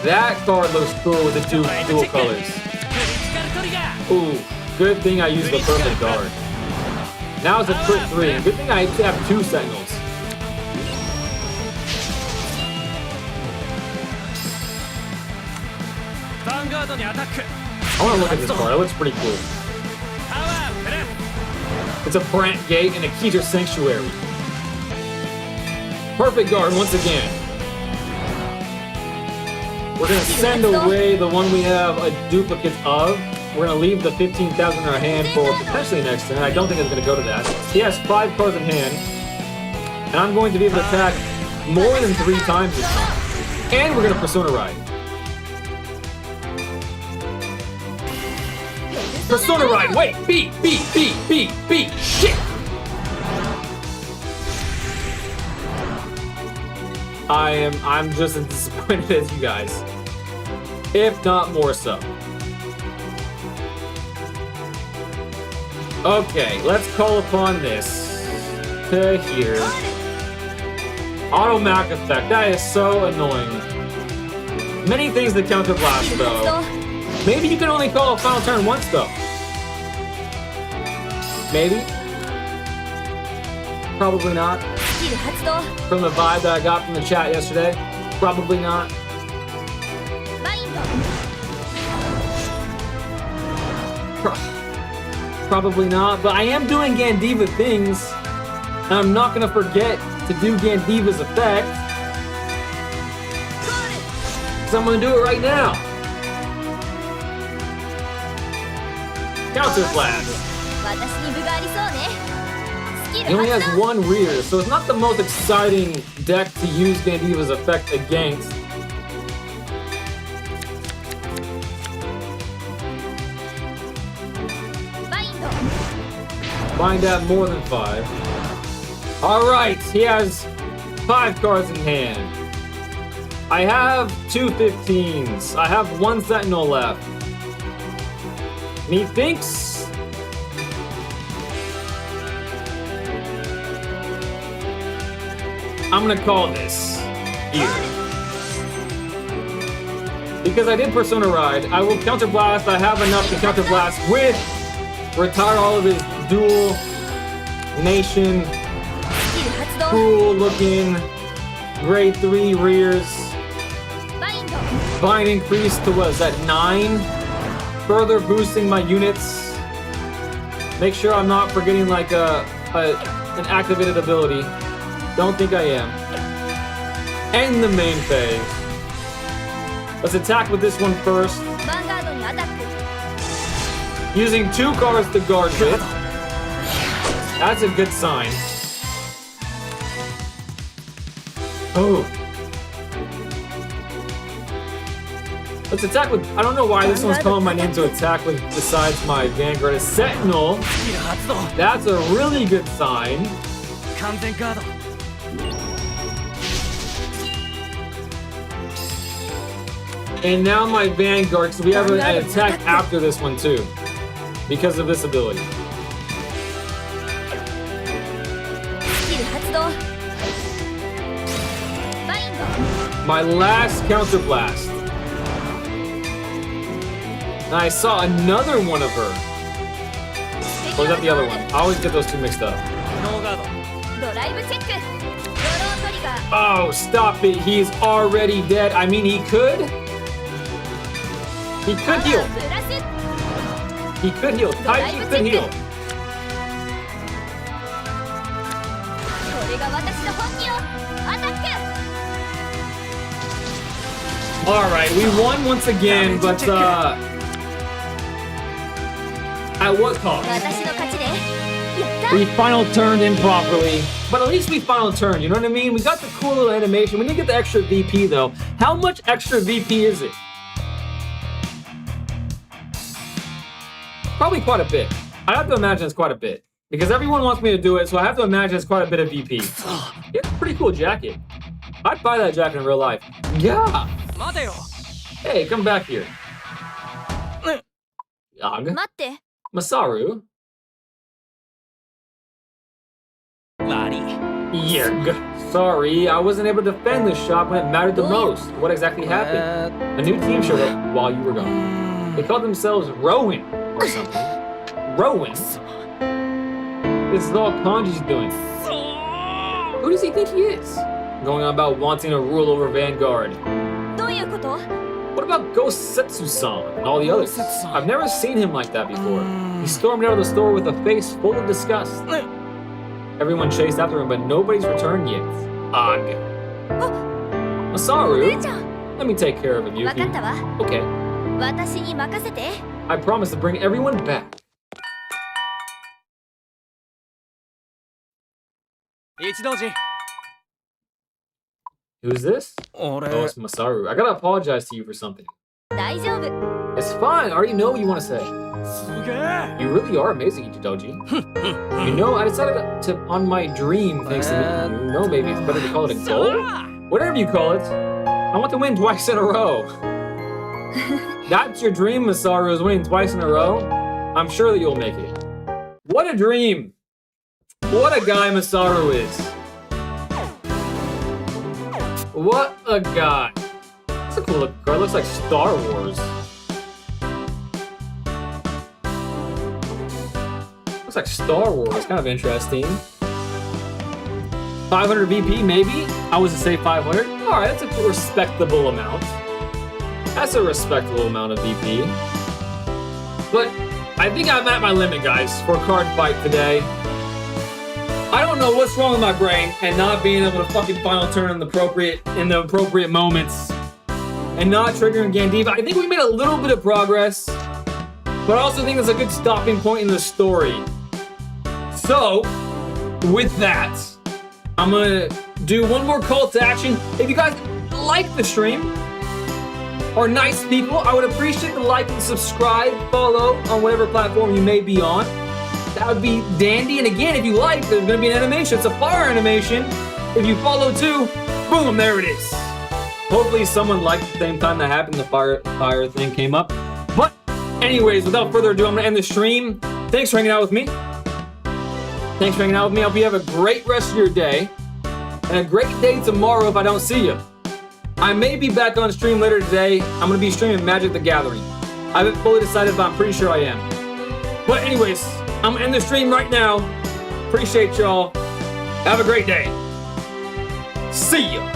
That card looks cool with the ドライブ dual チェック colors. クリティカルトリガー Ooh, good thing I used the perfect guard. Now it's a crit 3, and good thing I have 2 sentinels. ヴァンガードにアタック I wanna look at this card, it looks pretty cool. タワープレス It's a Brant Gate and a Keeter Sanctuary. Perfect guard once again. We're gonna send away the one we have a duplicate of. We're gonna leave the 15,000 in our hand for potentially next turn. I don't think it's gonna go to that. He has 5 cards in hand. And I'm going to be able to attack more than 3 times this time. And we're gonna Persona Ride. Persona Ride, wait! Beat! Shit! I'm just as disappointed as you guys. If not more so. Okay, let's call upon this to here. Auto Mac effect, that is so annoying. Many things to counter blast though. Maybe you can only call a final turn once though. Maybe. Probably not. スキル発動 From the vibe that I got from the chat yesterday, probably not. バインド Probably not, but I am doing Gandiva things, and I'm not gonna forget to do Gandiva's effect, コール so I'm gonna do it right now. Counter Blast. 私に分がありそうねスキ He ル only 発 has 動 1 rear, so it's not the most exciting deck to use Gandiva's effect against. Find out more than 5. Alright, he has 5 cards in hand. I have 2 15s. I have 1 Sentinel left. And he thinks... I'm gonna call this here. Because I did Persona Ride, I will Counter Blast. I have enough to Counter Blast with retire all of his dual nation スキル発動 cool looking grade 3 rears. バインド Bind increase to what is that 9? Further boosting my units. Make sure I'm not forgetting like an activated ability. Don't think I am. End the main phase. Let's attack with this one first. ヴァンガードにアタック Using 2 cards to guard with. That's a good sign. Oh. Let's attack with. I don't know why this one's calling my name to attack with besides my Vanguard. A Sentinel. スキル発動 That's a really good sign. 完全カード And now my Vanguard, so we have an attack after this one too. Because of this ability. スキル発動バインド My last counter blast. And I saw another one of her. Or is that the other one? I always get those two mixed up. ノーガード ドライブチェックドロートリガー Oh, stop it. He's already dead. I mean, he could. He パワ could heal. ープラス He could heal. Taichi could heal. これが私の本気よアタック Alright, we won once again, but at what cost? 私の勝ちねやった We final turned improperly. But at least we final turned, you know what I mean? We got the cool little animation. We didn't get the extra VP though. How much extra VP is it? Probably quite a bit. I have to imagine it's quite a bit. Because everyone wants me to do it, so I have to imagine it's quite a bit of VP. Yeah, pretty cool jacket. I'd buy that jacket in real life. Yeah. 待てよ Hey, come back here. Yag. 待って Masaru. 悪い Yerg. Sorry, I wasn't able to defend this shop when it mattered the most. What exactly happened? A new team showed up while you were gone. They called themselves Rowan or something. Rowan? This is all Kanji's doing. Who does he think he is? Going on about wanting to rule over Vanguard. どういうこと What about Gosetsu-san and all the others? Gosetsu-san. I've never seen him like that before. He stormed out of the store with a face full of disgust. Everyone chased after him, but nobody's returned yet. Ugh. 姉 Masaru, ちゃん let me take care of him, 分かった Yuki. わ Okay. 私に任せて I promise to bring everyone back. 一同人 Who's this? 俺 Oh, it's Masaru. I gotta apologize to you for something. 大丈夫 It's fine. I already know what you want to say. すげえ You really are amazing, Ichidoji. You know, I decided to on my dream, thanks to you. You know, maybe it's better to call it a goal? Whatever you call it. I want to win twice in a row. That's your dream, Masaru, is winning twice in a row? I'm sure that you'll make it. What a dream. What a guy Masaru is. What a guy. That's a cool looking card. Looks like Star Wars. Looks like Star Wars. Kind of interesting. 500 VP, maybe? I was to say 500. Alright, that's a respectable amount. That's a respectable amount of VP. But I think I'm at my limit, guys, for card fight today. I don't know what's wrong with my brain and not being able to fucking final turn in the appropriate moments and not triggering Gandiva. I think we made a little bit of progress, but I also think it's a good stopping point in the story. So, with that, I'm gonna do one more call to action. If you guys like the stream, are nice people, I would appreciate the like and subscribe, follow on whatever platform you may be on. That would be dandy. And again, if you like, there's gonna be an animation. It's a fire animation. If you follow too, boom, there it is. Hopefully someone liked at the same time that happened, the fire thing came up. But anyways, without further ado, I'm gonna end the stream. Thanks for hanging out with me. Thanks for hanging out with me. I hope you have a great rest of your day and a great day tomorrow if I don't see you. I may be back on stream later today. I'm gonna be streaming Magic the Gathering. I haven't fully decided, but I'm pretty sure I am. But anyways, I'm gonna end the stream right now. Appreciate y'all. Have a great day. See ya.